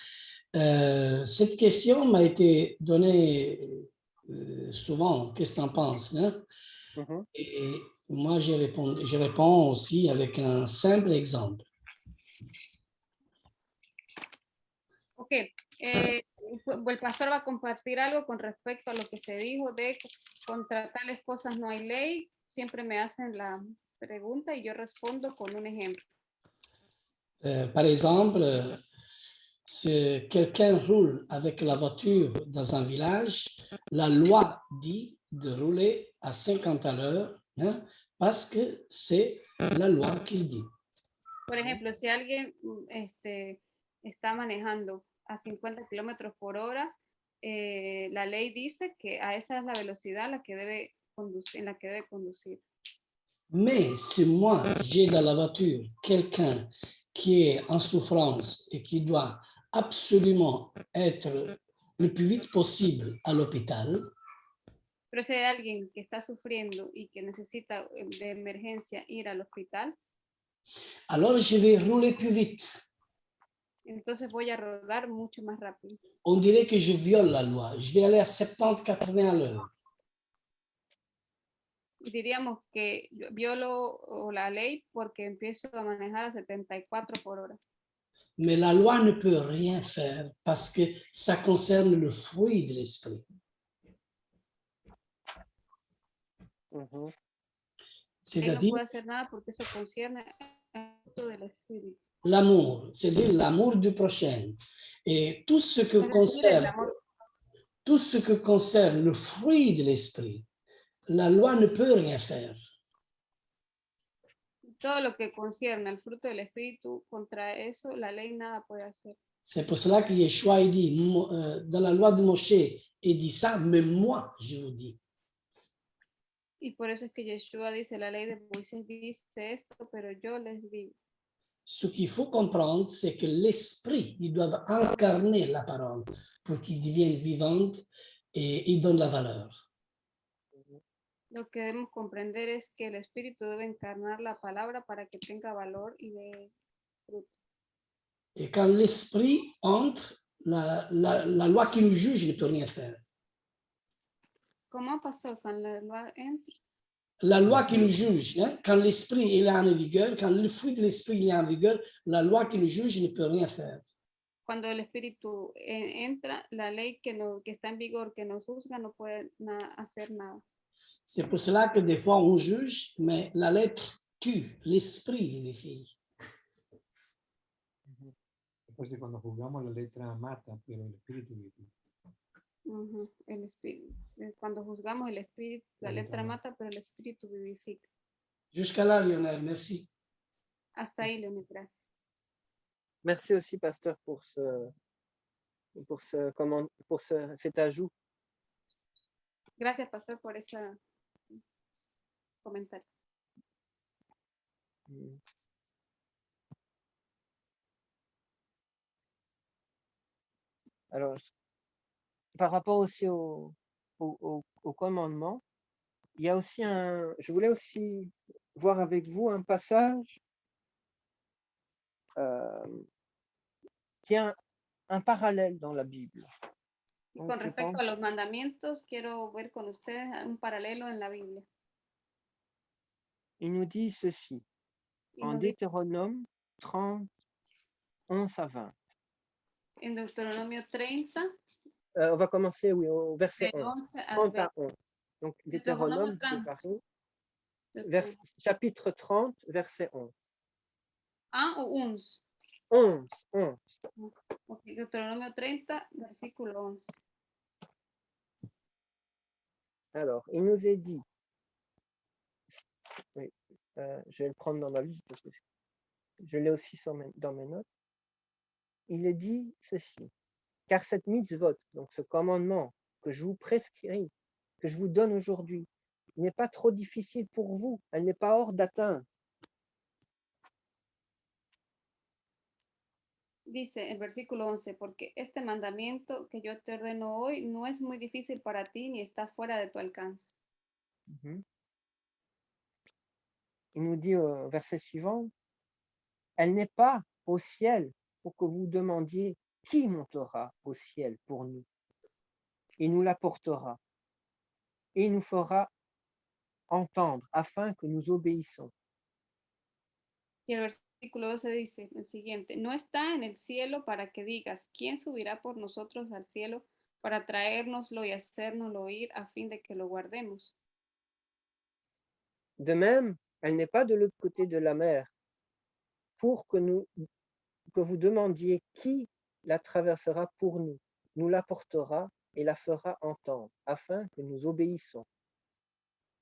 cette question m'a été donnée souvent. Qu'est-ce que tu en penses? Hein? Et moi, je réponds aussi avec un simple exemple. Ok, el pastor va a compartir algo con respecto a lo que se dijo de contra tales cosas no hay ley. Siempre me hacen la pregunta y yo respondo con un ejemplo. Par exemple, si quelqu'un roule avec la voiture dans un village, la loi dit de rouler à 50 à l'heure, hein, parce que c'est la loi qui dit. Por ejemplo, si alguien está manejando a 50 kilómetros por hora, la ley dice que a esa es la velocidad la que debe conducir, en la que debe conducir. Mais si moi, j'ai dans la voiture quelqu'un qui est en souffrance et qui doit absolument être le plus vite possible à l'hôpital, Pero si hay alguien que está sufriendo y que necesita de emergencia ir al hospital, alors je vais rouler plus vite. entonces voy a rodar mucho más rápido. On dirait que je viole la loi. Je vais aller à 70-80 à l'heure. Diríamos que yo violo la ley porque empiezo a manejar a 74 por hora. Mais la loi ne peut rien faire parce que ça concerne le fruit de l'esprit. Él no C'est-à-dire puede hacer nada porque eso concierne al fruto del espíritu. l'amour, c'est-à-dire l'amour du prochain. Et tout ce que Es decir, el amor, concerne le fruit de l'esprit, la loi ne peut rien faire. todo lo que concierne al fruto del espíritu, contra eso la ley nada puede hacer. C'est pour cela que Yeshua il dit, dans la loi de Moshe, il dit ça, mais moi, je vous dis. Y por eso es que Yeshua dice, la ley de Moisés dice esto, pero yo les digo. Ce qu'il faut comprendre, c'est que l'esprit, ils doivent incarner la parole pour qu'ils deviennent vivantes et ils donnent la valeur. Lo que debemos comprender es que el espíritu debe encarnar la palabra para que tenga valor y dé fruto. Et quand l'esprit entre, la loi qui nous juge ne peut rien faire. ¿Cómo pasó con la loi entre? La loi qui nous juge, hein, quand l'esprit est en vigueur, quand le fruit de l'esprit est en vigueur, la loi qui nous juge ne peut rien faire. Cuando el espíritu entra, la ley que está en vigor, que nos juzga, no puede hacer nada. C'est pour cela que des fois on juge, mais la lettre tue, l'esprit vivifie. Después de cuando jugamos la letra mata, pero el espíritu vivifica. El espíritu. Cuando juzgamos el espíritu, la letra mata, pero el espíritu vivifica. Jusqu'à là, Lionel, merci. Hasta ahí, Leonel, gracias. Merci aussi, pasteur, pour cet ajout. Gracias, pastor, por ese comentario. Alors, par rapport aussi au commandement, il y a aussi je voulais aussi voir avec vous un passage qui a un parallèle dans la Bible. Y con respecto a los mandamientos, quiero ver con ustedes un paralelo en la Biblia. Il nous dit ceci, en Deutéronome 30, 11 à 20. En Deutéronomio 30. On va commencer, oui, au verset 11. 30 à 11. Donc, Deutéronome Deutéronome, chapitre 30, verset 11. 1 ou 11? 11. Okay, Deuteronomio 30, versículo 11. Alors, il nous est dit, oui, je vais le prendre dans ma Bible parce que je l'ai aussi dans mes notes. Il est dit ceci, car cette mitzvot, donc ce commandement que je vous prescris, que je vous donne aujourd'hui, n'est pas trop difficile pour vous, elle n'est pas hors d'atteinte. Dice el versículo 11, porque este mandamiento que yo te ordeno hoy no es muy difícil para ti ni está fuera de tu alcance. Mhm. Il nous dit au verset suivant, elle n'est pas au ciel pour que vous demandiez qui montera au ciel pour nous. Il nous l'apportera et il nous fera entendre afin que nous obéissons. Y el versículo 12 dice el siguiente, no está en el cielo para que digas, ¿quién subirá por nosotros al cielo para traérnoslo y hacérnoslo oír a fin de que lo guardemos? De même, elle n'est pas de l'autre côté de la mer pour que vous demandiez qui la traversera pour nous, nous l'apportera et la fera entendre, afin que nous obéissons.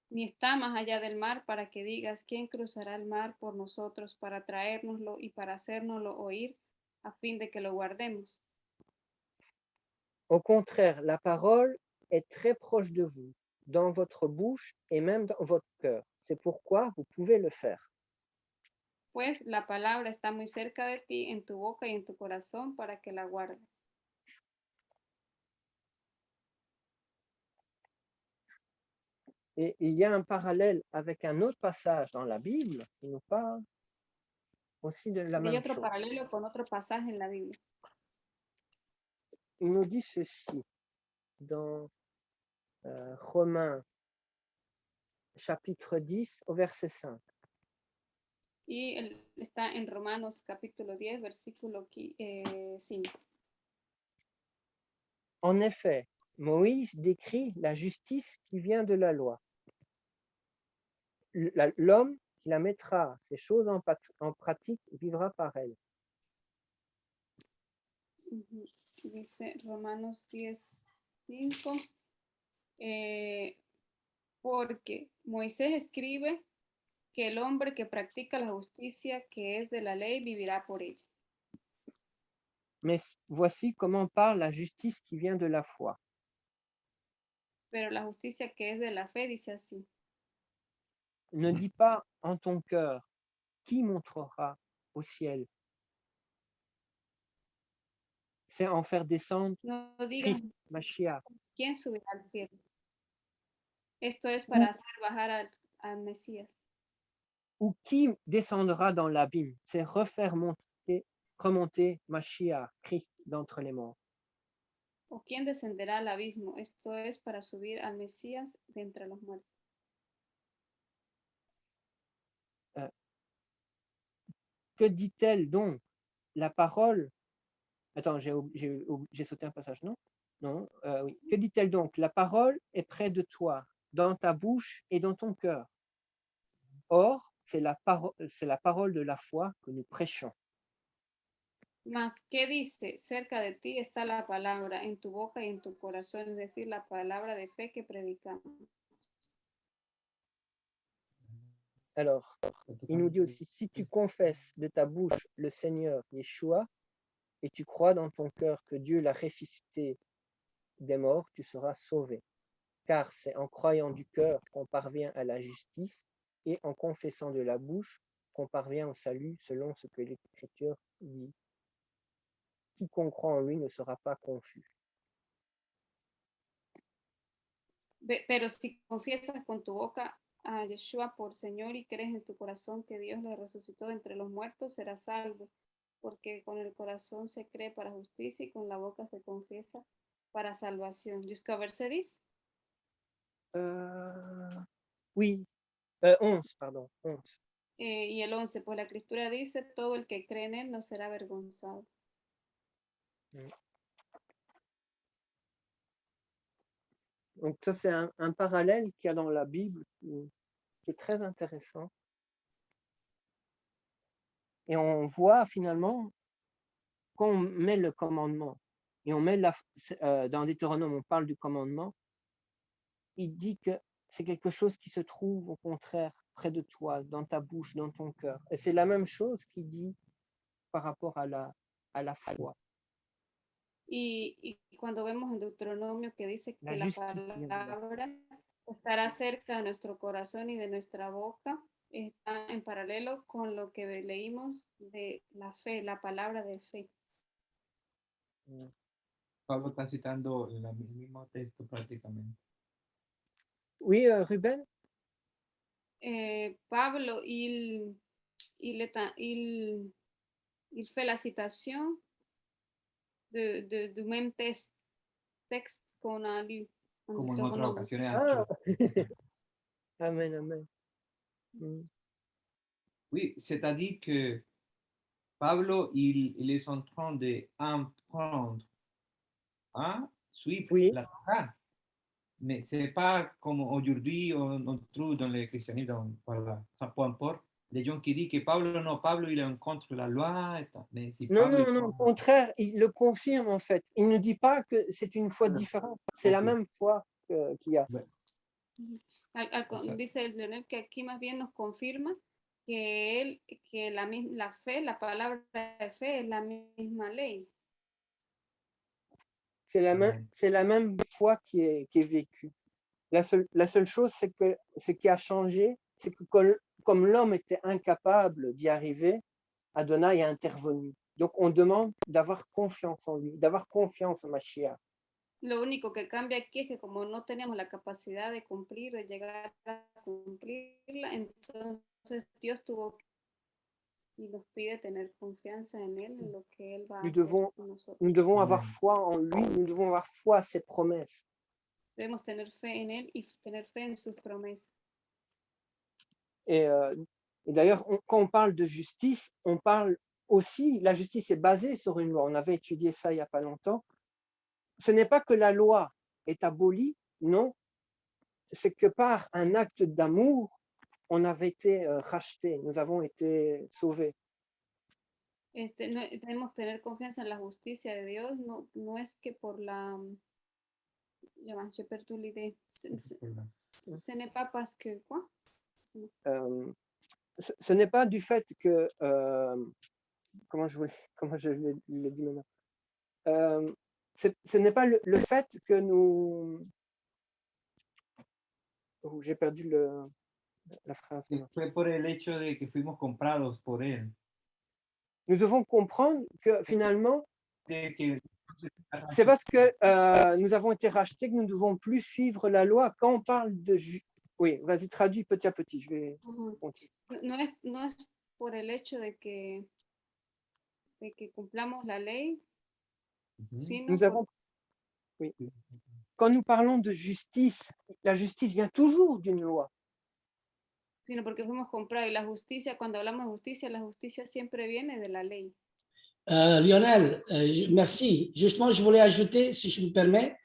Ni está más allá del mar para que digas, ¿quién cruzará el mar por nosotros para traérnoslo y para hacérnoslo oír a fin de que lo guardemos? Au contraire, la parole est très proche de vous, dans votre bouche et même dans votre cœur. C'est pourquoi vous pouvez le faire. Pues la palabra está muy cerca de ti, en tu boca y en tu corazón, para que la guardes. Et il y a un parallèle avec un autre passage dans la Bible qui nous parle aussi de la Y hay même otro chose. paralelo con otro pasaje en la Biblia. Il nous dit ceci dans Romains chapitre 10 au verset 5. Y está en Romanos capítulo 10, versículo 5. En effet, Moïse décrit la justice qui vient de la loi. L'homme qui la mettra, ces choses en pratique, vivra par elle. Dice Romanos 10, 5. Porque Moisés escribe que el hombre que practica la justicia que es de la ley vivirá por ella. Mais voici comment parle la justice qui vient de la foi. Pero la justicia que es de la fe dice así. Ne dis pas en ton cœur, qui montera au ciel? C'est en faire descendre No digas, Christ, Mashiach. ¿quién subirá al cielo? Esto es para hacer bajar al Mesías. Ou qui descendra dans l'abîme? C'est remonter Mashiach, Christ d'entre les morts. ¿O quién descenderá al abismo? Esto es para subir al Mesías de entre los muertos. Que dit-elle donc? La parole... Attends, j'ai sauté un passage, non? Non, oui. Que dit-elle donc? La parole est près de toi, dans ta bouche et dans ton cœur. Or, c'est la parole de la foi que nous prêchons. Mas, ¿qué dice? Cerca de ti está la palabra, en tu boca y en tu corazón, es decir, la palabra de fe que predicamos. Alors, il nous dit aussi, si tu confesses de ta bouche le Seigneur Yeshua et tu crois dans ton cœur que Dieu l'a ressuscité des morts, tu seras sauvé. Car c'est en croyant du cœur qu'on parvient à la justice et en confessant de la bouche qu'on parvient au salut selon ce que l'Écriture dit. Quiconque croit en lui ne sera pas confus. Pero si confiesas con tu boca a Yeshua por Señor y crees en tu corazón que Dios le resucitó de entre los muertos, serás salvo, porque con el corazón se cree para justicia y con la boca se confiesa para salvación. Jusqu'à verset 10. Oui, 11, pardon, 11. Y el 11, pues la Escritura dice, todo el que cree en él no será avergonzado. Donc ça, c'est un parallèle qu'il y a dans la Bible qui est très intéressant. Et on voit finalement, quand on met le commandement, et on met dans Deutéronome, on parle du commandement, il dit que c'est quelque chose qui se trouve au contraire près de toi, dans ta bouche, dans ton cœur. Et c'est la même chose qu'il dit par rapport à la foi. Y cuando vemos en Deuteronomio que dice que la palabra estará cerca de nuestro corazón y de nuestra boca, está en paralelo con lo que leímos de la fe, la palabra de fe. Pablo está citando el mismo texto prácticamente. Oui, Ruben? Pablo, il fait la citation du même texte qu'on a lu. Como en otras ocasiones has Ah. hecho. Amen, amen. Oui, c'est-à-dire que Pablo, il est en train d'apprendre à suivre la Torah. Mais ce n'est pas comme aujourd'hui on trouve dans le christianisme, voilà, ça peu importe. Les gens qui disent que Pablo il est contre la loi. Mais si Non, Pablo, non, non, au contraire, il le confirme en fait. Il ne dit pas que c'est une foi différente, c'est la même foi qu'il y a. Dice el Leonel que aquí más bien nos confirma que la fe, la palabra de fe es la misma ley. C'est la même foi qui est vécue. La seule chose, c'est que ce qui a changé, c'est que comme l'homme était incapable d'y arriver, Adonai a intervenu. Donc on demande d'avoir confiance en lui, d'avoir confiance en Mashiach. Lo único que cambia aquí es que como no teníamos la capacidad de cumplir, de llegar a cumplirla, entonces Dios y nos pide tener confianza en Él, en lo que Él va a hacer con nosotros. Nous devons avoir foi en lui, nous devons avoir foi à ses promesses. Debemos tener fe en Él y tener fe en sus promesas. Et d'ailleurs, quand on parle de justice, on parle aussi, la justice est basée sur une loi. On avait étudié ça il n'y a pas longtemps. Ce n'est pas que la loi est abolie, non, c'est que par un acte d'amour, on avait été rachetés, nous avons été sauvés. Debemos tener confianza en la justicia de Dios, no es que por la... J'ai perdu l'idée. Ce n'est pas parce que quoi? Ce n'est pas du fait que... comment je le dis maintenant? Ce n'est pas le fait que nous... Oh, j'ai perdu la phrase. Fue por el hecho de que fuimos comprados por él. Nous devons comprendre que finalement, c'est parce que nous avons été rachetés que nous ne devons plus suivre la loi. Quand on parle de... Oui, vas-y, traduis petit à petit, je vais continuer. No es por el hecho de que cumplamos la ley, sino Nous avons... Oui. Quand nous parlons de justice, la justice vient toujours d'une loi. Sino porque fuimos comprados. Y la justicia, cuando hablamos de justicia, la justicia siempre viene de la ley. Lionel, merci. Justement, je voulais ajouter, si je me permets,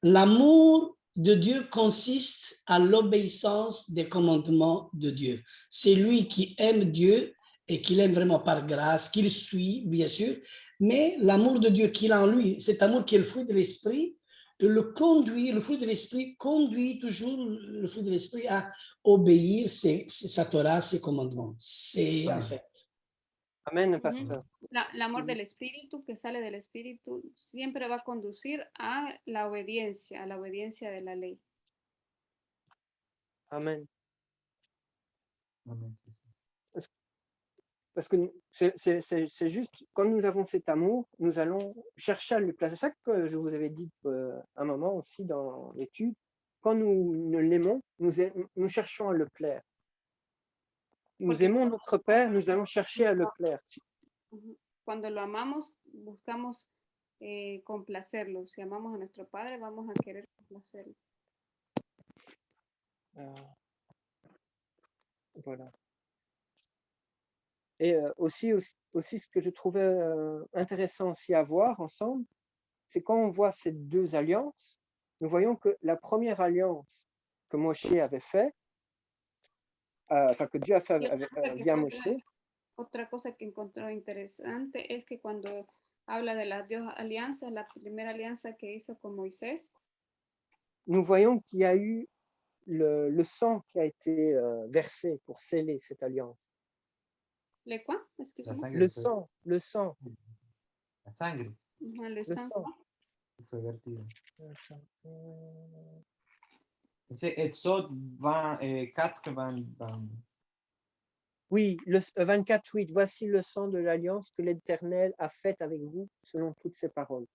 l'amour de Dieu consiste à l'obéissance des commandements de Dieu. C'est lui qui aime Dieu et qu'il aime vraiment par grâce, qu'il suit, bien sûr, mais l'amour de Dieu qu'il a en lui, cet amour qui est le fruit de l'esprit, le fruit de l'esprit conduit toujours le fruit de l'esprit à obéir sa Torah, ses commandements. C'est en fait. Amen, pasteur. L'amor del espíritu que sale del espíritu siempre va a conducir a la obediencia de la ley. Amen. Amen. Parce que c'est juste, quand nous avons cet amour, nous allons chercher à le placer. C'est ça que je vous avais dit un moment aussi dans l'étude. Quand nous l'aimons, nous cherchons à le plaire. Nous aimons notre Père, nous allons chercher à le plaire. Cuando lo amamos, buscamos complacerlo. Si amamos a nuestro Padre, vamos a querer complacerlo. Voilà. Et aussi, ce que je trouvais intéressant aussi à voir ensemble, c'est quand on voit ces deux alliances, nous voyons que la première alliance que Moshe avait fait, que Dieu a fait via Moshe. Otra cosa que encontró interesante es que cuando habla de las dos alianzas, la primera alianza que hizo con Moisés, nous voyons qu'il y a eu le sang qui a été versé pour sceller cette alliance. ¿Le quoi? Excusez-moi. Le sang. La sangre. Le sang. Fue vertido. C'est Exode 24, 20. Oui, le 24, 8. Voici le sang de l'alliance que l'Éternel a faite avec vous selon toutes ses paroles.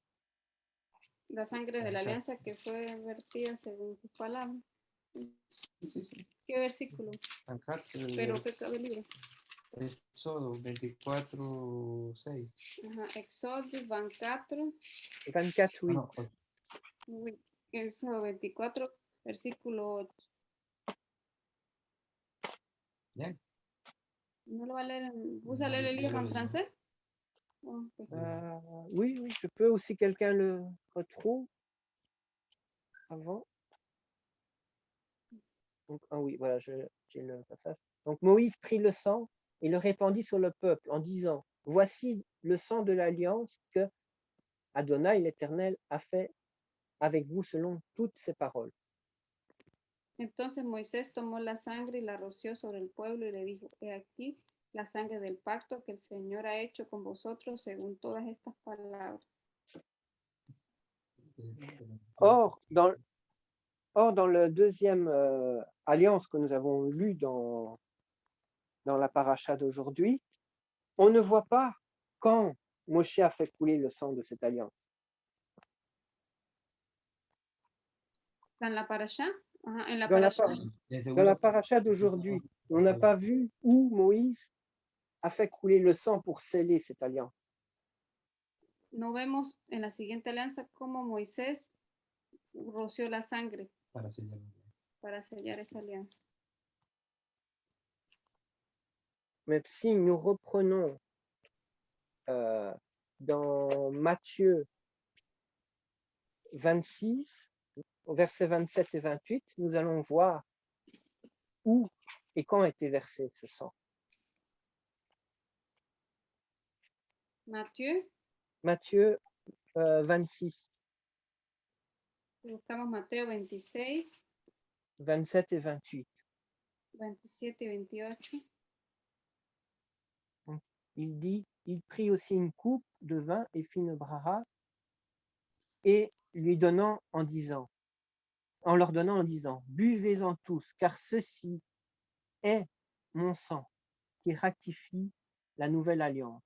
la sangre de la alianza que fue vertida según tus palabras. ¿Qué versículo? Acá, Pero ¿qué libro? Éxodo 24, 6. Ajá, Éxodo 24. 24, No, 8. Oui, Éxodo 24, versículo 8. Bien. ¿No lo va a leer? ¿Vous allez le lire en français? Oh, ok. Oui, oui, je peux aussi, quelqu'un le retrouve avant. Donc, ah oui, voilà, j'ai le passage. Donc Moïse prit le sang et le répandit sur le peuple en disant, voici le sang de l'alliance que Adonai l'Éternel a fait avec vous selon toutes ses paroles. Entonces Moisés tomó la sangre y la roció sobre el pueblo y le dijo, he aquí la sangre del pacto que el Señor ha hecho con vosotros según todas estas palabras. Or, dans le deuxième alliance que nous avons lu dans la paracha d'aujourd'hui, on ne voit pas quand Moshe a fait couler le sang de cette alliance. Dans la paracha? Ajá, en la Dans la, paracha. dans la paracha d'aujourd'hui, on n'a pas vu où Moïse a fait couler le sang pour sceller cette alliance. No vemos en la siguiente alianza cómo Moisés roció la sangre para sellar esa alianza. Mais si nous reprenons dans Matthieu 26, versets 27 et 28, nous allons voir où et quand a été versé ce sang. Matthieu 26. Buscamos Mateo 26, 27 et 28. 27 et 28. Il dit, il prit aussi une coupe de vin et fit une braha et lui donnant en leur donnant en disant, buvez-en tous, car ceci est mon sang qui rectifie la nouvelle alliance,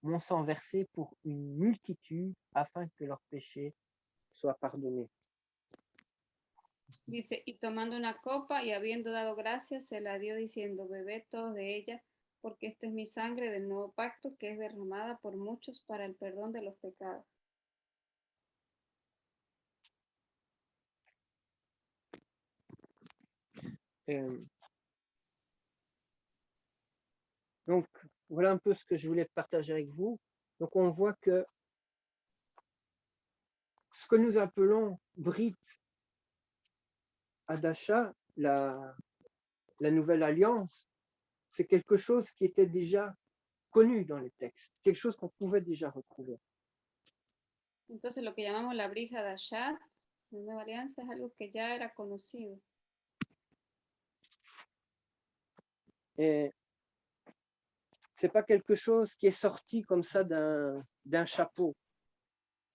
mon sang versé pour une multitude afin que leurs péchés soient pardonnés. Dice, y tomando una copa y habiendo dado gracias, se la dio diciendo, bebed todos de ella, porque esta es mi sangre del nuevo pacto que es derramada por muchos para el perdón de los pecados. Donc, voilà un peu ce que je voulais partager avec vous. Donc, on voit que ce que nous appelons Brit Hadasha, la nouvelle alliance, c'est quelque chose qui était déjà connu dans les textes, quelque chose qu'on pouvait déjà retrouver. Entonces, lo que llamamos la Brit Hadashah, la nueva alianza, es algo que ya era conocido. Et c'est pas quelque chose qui est sorti comme ça d'un chapeau.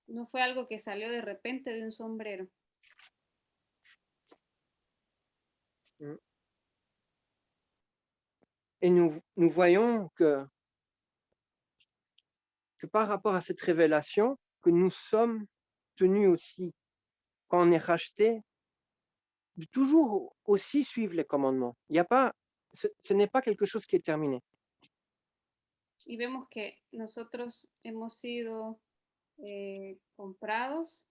No fue algo que salió de repente de un sombrero. Et nous voyons que par rapport à cette révélation, que nous sommes tenus aussi, quand on est racheté, de toujours aussi suivre les commandements. Il y a pas, ce n'est pas quelque chose qui est terminé. Y vemos que nosotros hemos sido comprados,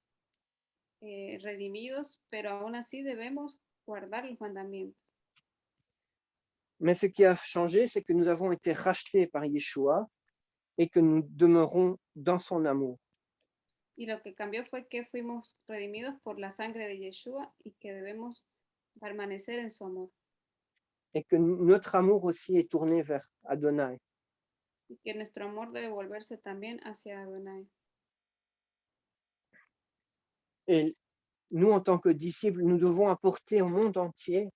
redimidos, pero aún así debemos guardar los mandamientos. Mais ce qui a changé, c'est que nous avons été rachetés par Yeshua et que nous demeurons dans son amour. Y lo que cambió fue que fuimos redimidos por la sangre de Yeshua y que debemos permanecer en su amor. Et que notre amour aussi est tourné vers Adonai. Y que nuestro amor debe volverse también hacia Adonai. Et nous, en tant que disciples, nous devons apporter au monde entier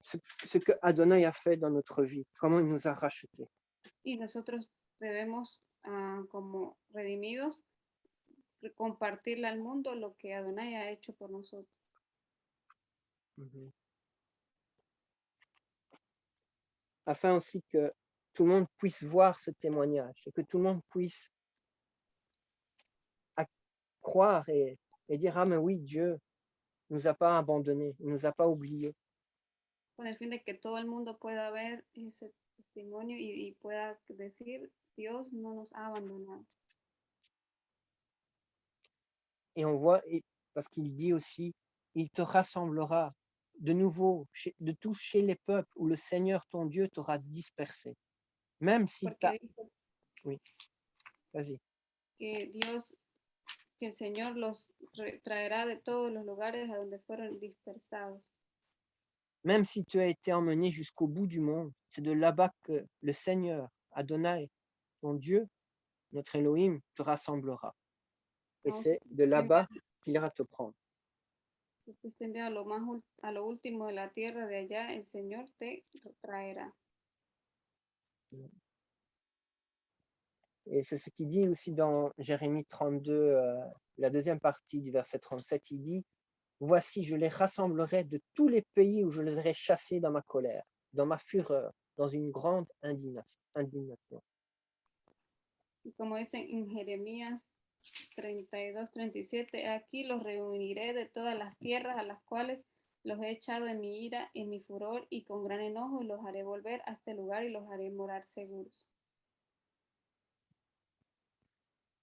ce que Adonai a fait dans notre vie, comment il nous a rachetés. Y nosotros debemos, como redimidos, compartirle al mundo lo que Adonai ha hecho por nosotros. Afin aussi que tout le monde puisse voir ce témoignage et que tout le monde puisse croire et et dire, ah mais oui, Dieu ne nous a pas abandonnés, il ne nous a pas oubliés. Con el fin de que todo el mundo pueda ver ese testimonio y pueda decir, Dios no nos ha abandonado. Et on voit, parce qu'il dit aussi, il te rassemblera de nouveau de tout chez les peuples où le Seigneur ton Dieu t'aura dispersé. Même si tu as... Oui, vas-y. Que Dios, que el Señor los traerá de todos los lugares a donde fueron dispersados. Même si tu as été emmené jusqu'au bout du monde, c'est de là-bas que le Seigneur, Adonai, ton Dieu, notre Elohim, te rassemblera. Et c'est de là-bas qu'il ira te prendre. Si fuiste enviado a lo último de la tierra, de allá el Señor te traerá. Et c'est ce qu'il dit aussi dans Jérémie 32, la deuxième partie du verset 37, il dit, « Voici, je les rassemblerai de tous les pays où je les aurai chassés dans ma colère, dans ma fureur, dans une grande indignation. » Y como dice en Jeremías 32, 37, aquí los reuniré de todas las tierras a las cuales los he echado en mi ira, en mi furor y con gran enojo, y los haré volver a este lugar y los haré morar seguros.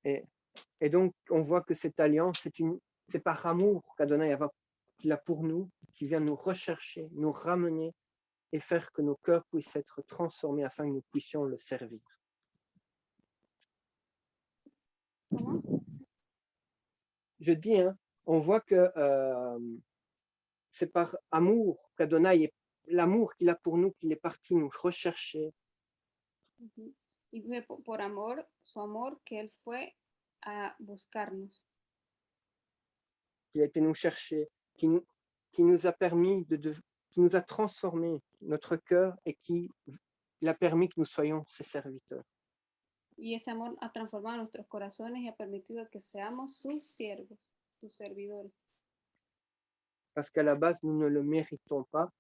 Et donc, on voit que cette alliance, c'est par amour qu'Adonai qu'il a pour nous, qui vient nous rechercher, nous ramener et faire que nos cœurs puissent être transformés afin que nous puissions le servir. Comment? Je dis, hein, on voit que c'est par amour qu'Adonai, l'amour qu'il a pour nous, qu'il est parti nous rechercher. Y fue por amor, su amor, que él fue a buscarnos. Qui a été nous chercher, qui nous a permis qui nous a transformé notre cœur et qui a permis que nous soyons ses serviteurs. Y ese amor ha transformado nuestros corazones y ha permitido que seamos sus siervos, sus servidores. Parce qu'à la base, nous ne le méritons pas.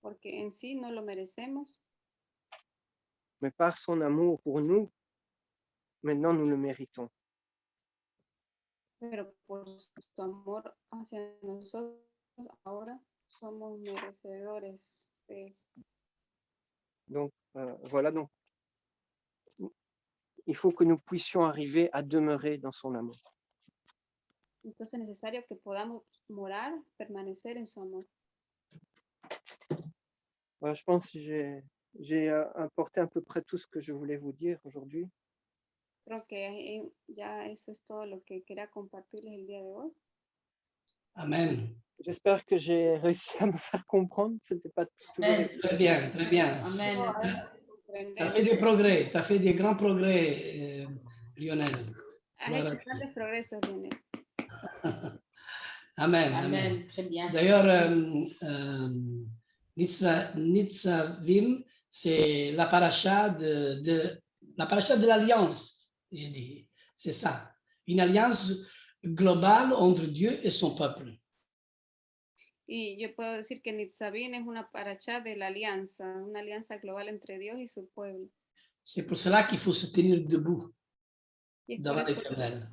Porque en sí no lo merecemos. Mais par son amour pour nous, maintenant nous le méritons. Pero por su amor hacia nosotros, ahora somos merecedores de eso. Donc, voilà, donc, il faut que nous puissions arriver à demeurer dans son amour. Entonces es necesario que podamos morar, permanecer en su amor. Voilà, je pense que j'ai apporté à peu près tout ce que je voulais vous dire aujourd'hui. Creo que ya eso es todo lo que quería compartirles el día de hoy. Amen. J'espère que j'ai réussi à me faire comprendre. C'était pas Amen. Très bien, très bien. Amen. Tu as fait des progrès, tu as fait des grands progrès, Lionel. Has hecho grandes progresos, Lionel. Amen. Amen. Très bien. D'ailleurs, Nitzavim, c'est la paracha de l'alliance. J'ai dit, c'est ça, une alliance globale entre Dieu et son peuple. Y yo puedo decir que Nitzavim es una paracha de la alianza, una alianza global entre Dios y su pueblo. C'est pour cela qu'il faut se tenir debout Y devant l'Éternel.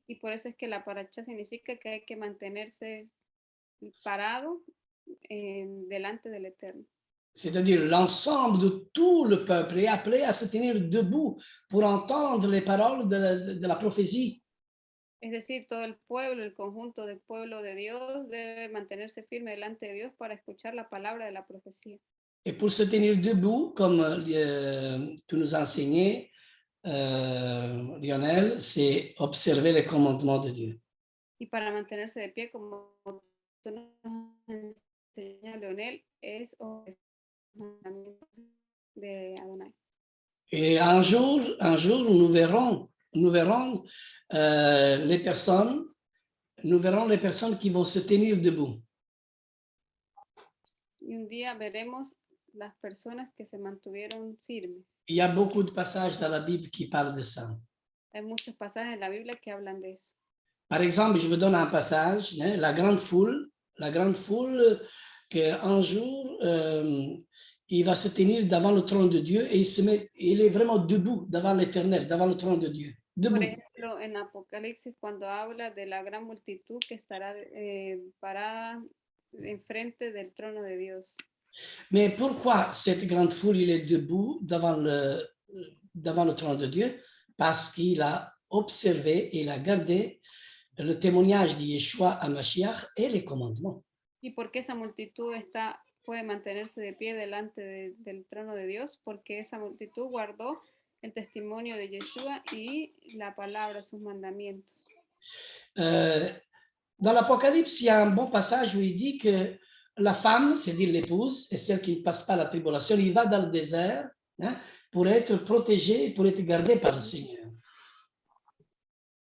Y por eso es que la paracha significa que hay que mantenerse parado delante del Eterno. C'est-à-dire l'ensemble de tout le peuple est appelé à se tenir debout pour entendre les paroles de la prophétie. Es decir, todo el pueblo, el conjunto del pueblo de Dios debe mantenerse firme delante de Dios para escuchar la palabra de la profecía. Et pour se tenir debout, comme tu nous enseignais, Lionel, c'est observer les commandements de Dieu. Y para mantenerse de pie, como tú nos enseñas, Leonel, es de Adonai. Et un jour, nous verrons les personnes qui vont se tenir debout. Y un día veremos las personas que se mantuvieron firmes. Il y a beaucoup de passages dans la Bible qui parlent de ça. Hay muchos pasajes en la Biblia que hablan de eso. Par exemple, je vous donne un passage, la grande foule, qu'un jour, il va se tenir devant le trône de Dieu et il est vraiment debout devant l'Éternel, devant le trône de Dieu. Debout. Pero en Apocalipsis, cuando habla de la gran multitud que estará parada enfrente del trono de Dios. Mais pourquoi cette grande foule, il est debout devant le trône de Dieu? Parce qu'il a observé et il a gardé le témoignage de Yeshua à Mashiach et les commandements. ¿Y por qué esa multitud puede mantenerse de pie delante del trono de Dios? Porque esa multitud guardó el testimonio de Yeshua y la palabra, sus mandamientos. Dans l'Apocalypse, il y a un bon passage où il dit que la femme, c'est-à-dire l'épouse, et celle qui ne passe pas la tribulation, il va dans le désert, hein, pour être protégée, pour être gardée par le Seigneur.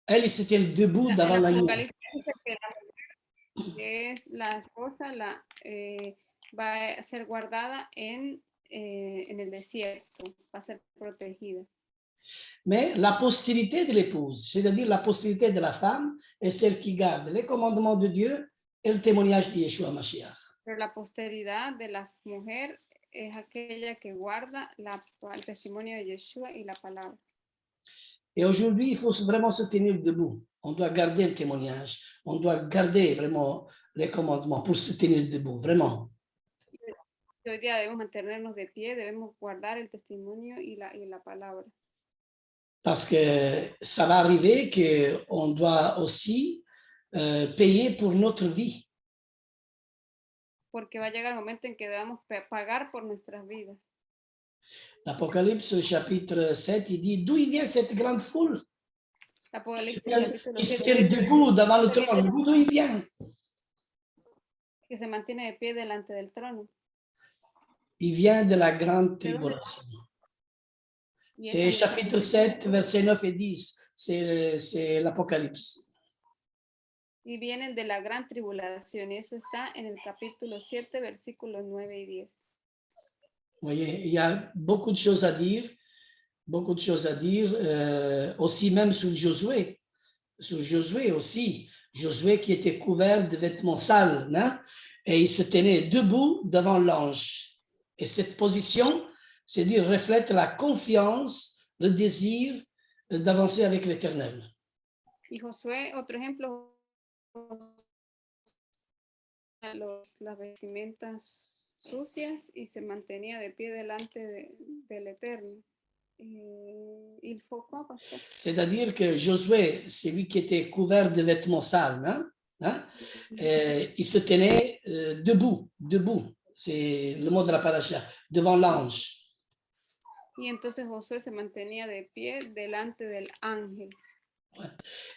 Elle, c'était debout devant la nuit. Que es la esposa, va a ser guardada en el desierto, va a ser protegida. Mais la postérité de l'épouse, c'est-à-dire la postérité de la femme, est celle qui garde les commandements de Dieu et le témoignage de Yeshua Mashiach. Pero la posteridad de la mujer es aquella que guarda el testimonio de Yeshua y la palabra. Et aujourd'hui, il faut vraiment se tenir debout. On doit garder le témoignage. On doit garder vraiment les commandements pour se tenir debout, vraiment. Y hoy día debemos mantenernos de pie, debemos guardar el testimonio y la palabra. Parce que ça va arriver qu'on doit aussi payer pour notre vie. Porque va a llegar el momento en que debamos pagar por nuestras vidas. L'Apocalypse, chapitre 7, il dit d'où il vient cette grande foule qui se tient debout devant le trône. D'où il vient? Que se mantiene de pie delante del trono. Il vient de la grande tribulation. C'est chapitre 7, versets 9 et 10. C'est l'Apocalypse. Y vienen de la gran tribulación. Y eso está en el capítulo 7, versículos 9 y 10. Vous voyez, il y a beaucoup de choses à dire, aussi même sur Josué aussi. Josué qui était couvert de vêtements sales, hein? Et il se tenait debout devant l'ange. Et cette position, c'est dire, reflète la confiance, le désir d'avancer avec l'Éternel. Y Josué, otro ejemplo, las vestimentas sucias y se mantenía de pie delante del Eterno. Il faut quoi, pasteur? C'est-à-dire que Josué, c'est lui qui était couvert de vêtements sales, hein? Il se tenait debout, c'est le mot de la paracha, devant l'ange. Y entonces Josué se mantenía de pie delante del ángel.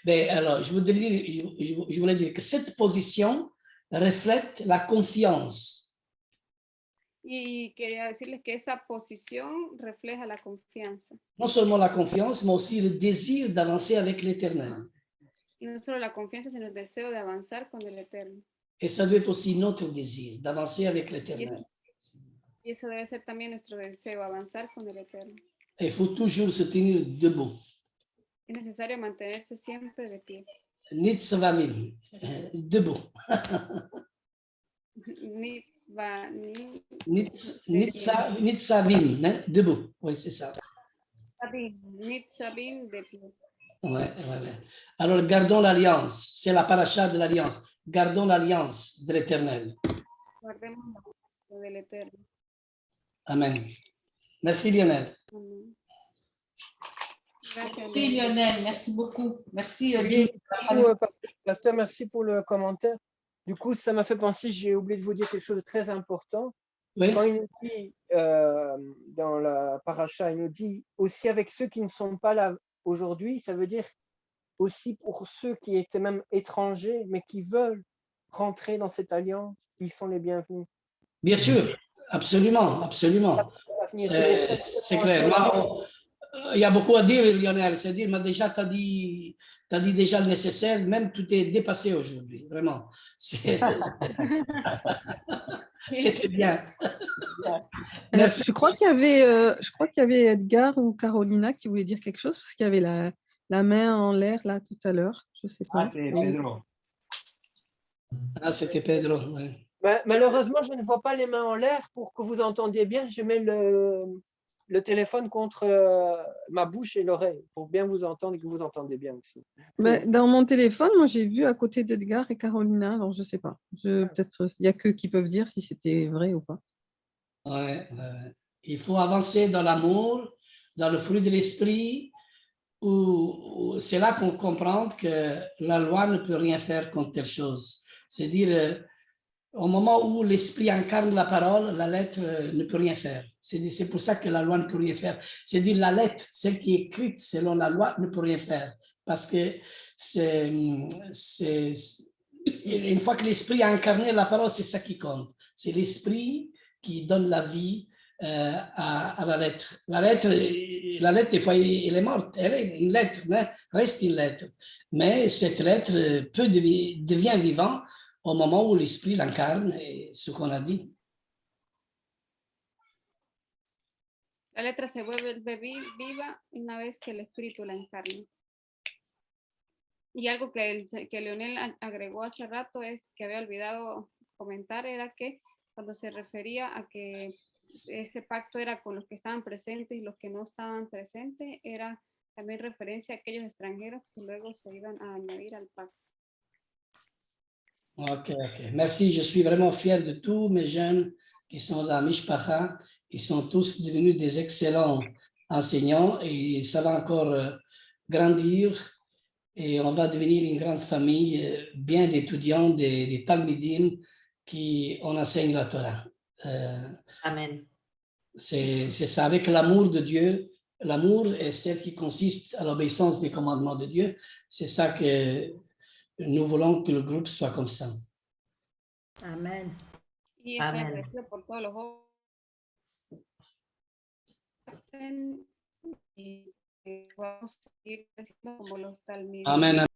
Mais alors, je voulais dire que cette position reflète la confiance. Y quería decirles que esa posición refleja la confianza. Non seulement la confiance, mais aussi le désir d'avancer avec l'Éternel. Y no solo la confianza, sino el deseo de avanzar con el Eterno. Et ça doit être aussi notre désir d'avancer avec l'Éternel. Y eso debe ser también nuestro deseo, avanzar con el Eterno. Il faut toujours se tenir debout. Es necesario mantenerse siempre de pie. Nitzvamim, debout. Nitzavim, hein? Debout. Oui, c'est ça. Nitzavim, de pie. Ouais. Alors, gardons l'alliance. C'est la paracha de l'alliance. Gardons l'alliance de l'Éternel. Guardemos la del Eterno. Amen. Merci Lionel. Amen. Merci Lionel, merci beaucoup. Merci. Pasteur, merci pour le commentaire. Du coup, ça m'a fait penser, j'ai oublié de vous dire quelque chose de très important. Oui. Quand il nous dit, dans la paracha, il nous dit aussi avec ceux qui ne sont pas là aujourd'hui, ça veut dire aussi pour ceux qui étaient même étrangers, mais qui veulent rentrer dans cette alliance, ils sont les bienvenus. Bien sûr, absolument. C'est clair. Il y a beaucoup à dire, Lionel. C'est-à-dire, mais déjà, tu as dit déjà le nécessaire, même tout est dépassé aujourd'hui, vraiment. C'était bien. Merci. Je crois qu'il y avait Edgar ou Carolina qui voulait dire quelque chose, parce qu'il y avait la main en l'air là tout à l'heure. Je ne sais pas. Ah, c'est Pedro. Ah, c'était Pedro, oui. Malheureusement, je ne vois pas les mains en l'air. Pour que vous entendiez bien, je mets le téléphone contre ma bouche et l'oreille pour bien vous entendre et que vous entendez bien aussi. Ben, dans mon téléphone, moi, j'ai vu à côté d'Edgar et Carolina, alors je ne sais pas. Peut-être il n'y a qu'eux qui peuvent dire si c'était vrai ou pas. Ouais, il faut avancer dans l'amour, dans le fruit de l'esprit, où c'est là qu'on comprend que la loi ne peut rien faire contre telle chose. C'est-à-dire, au moment où l'esprit incarne la parole, la lettre ne peut rien faire. C'est pour ça que la loi ne peut rien faire. C'est-à-dire, la lettre, celle qui est écrite selon la loi, ne peut rien faire. Parce que une fois que l'esprit a incarné la parole, c'est ça qui compte. C'est l'esprit qui donne la vie à la lettre. La lettre, des fois, elle est morte. Elle est une lettre, hein, reste une lettre. Mais cette lettre devient vivante au moment où l'esprit l'incarne, et ce qu'on a dit. La letra se vuelve viva una vez que el espíritu la encarna. Y algo que Leonel agregó hace rato es que había olvidado comentar, era que cuando se refería a que ese pacto era con los que estaban presentes y los que no estaban presentes, era también referencia a aquellos extranjeros que luego se iban a añadir al pacto. Ok. Merci, je suis vraiment fier de tous mes jeunes qui sont dans Mishpacha. Ils sont tous devenus des excellents enseignants et ça va encore grandir et on va devenir une grande famille, bien d'étudiants, des Talmidim qui on enseigne la Torah. Amen. C'est ça, avec l'amour de Dieu. L'amour est celle qui consiste à l'obéissance des commandements de Dieu. C'est ça que nous voulons que le groupe soit comme ça. Amen. Y estoy agradecido por todos los jóvenes y que podamos seguir creciendo como los Talmidim. Amen.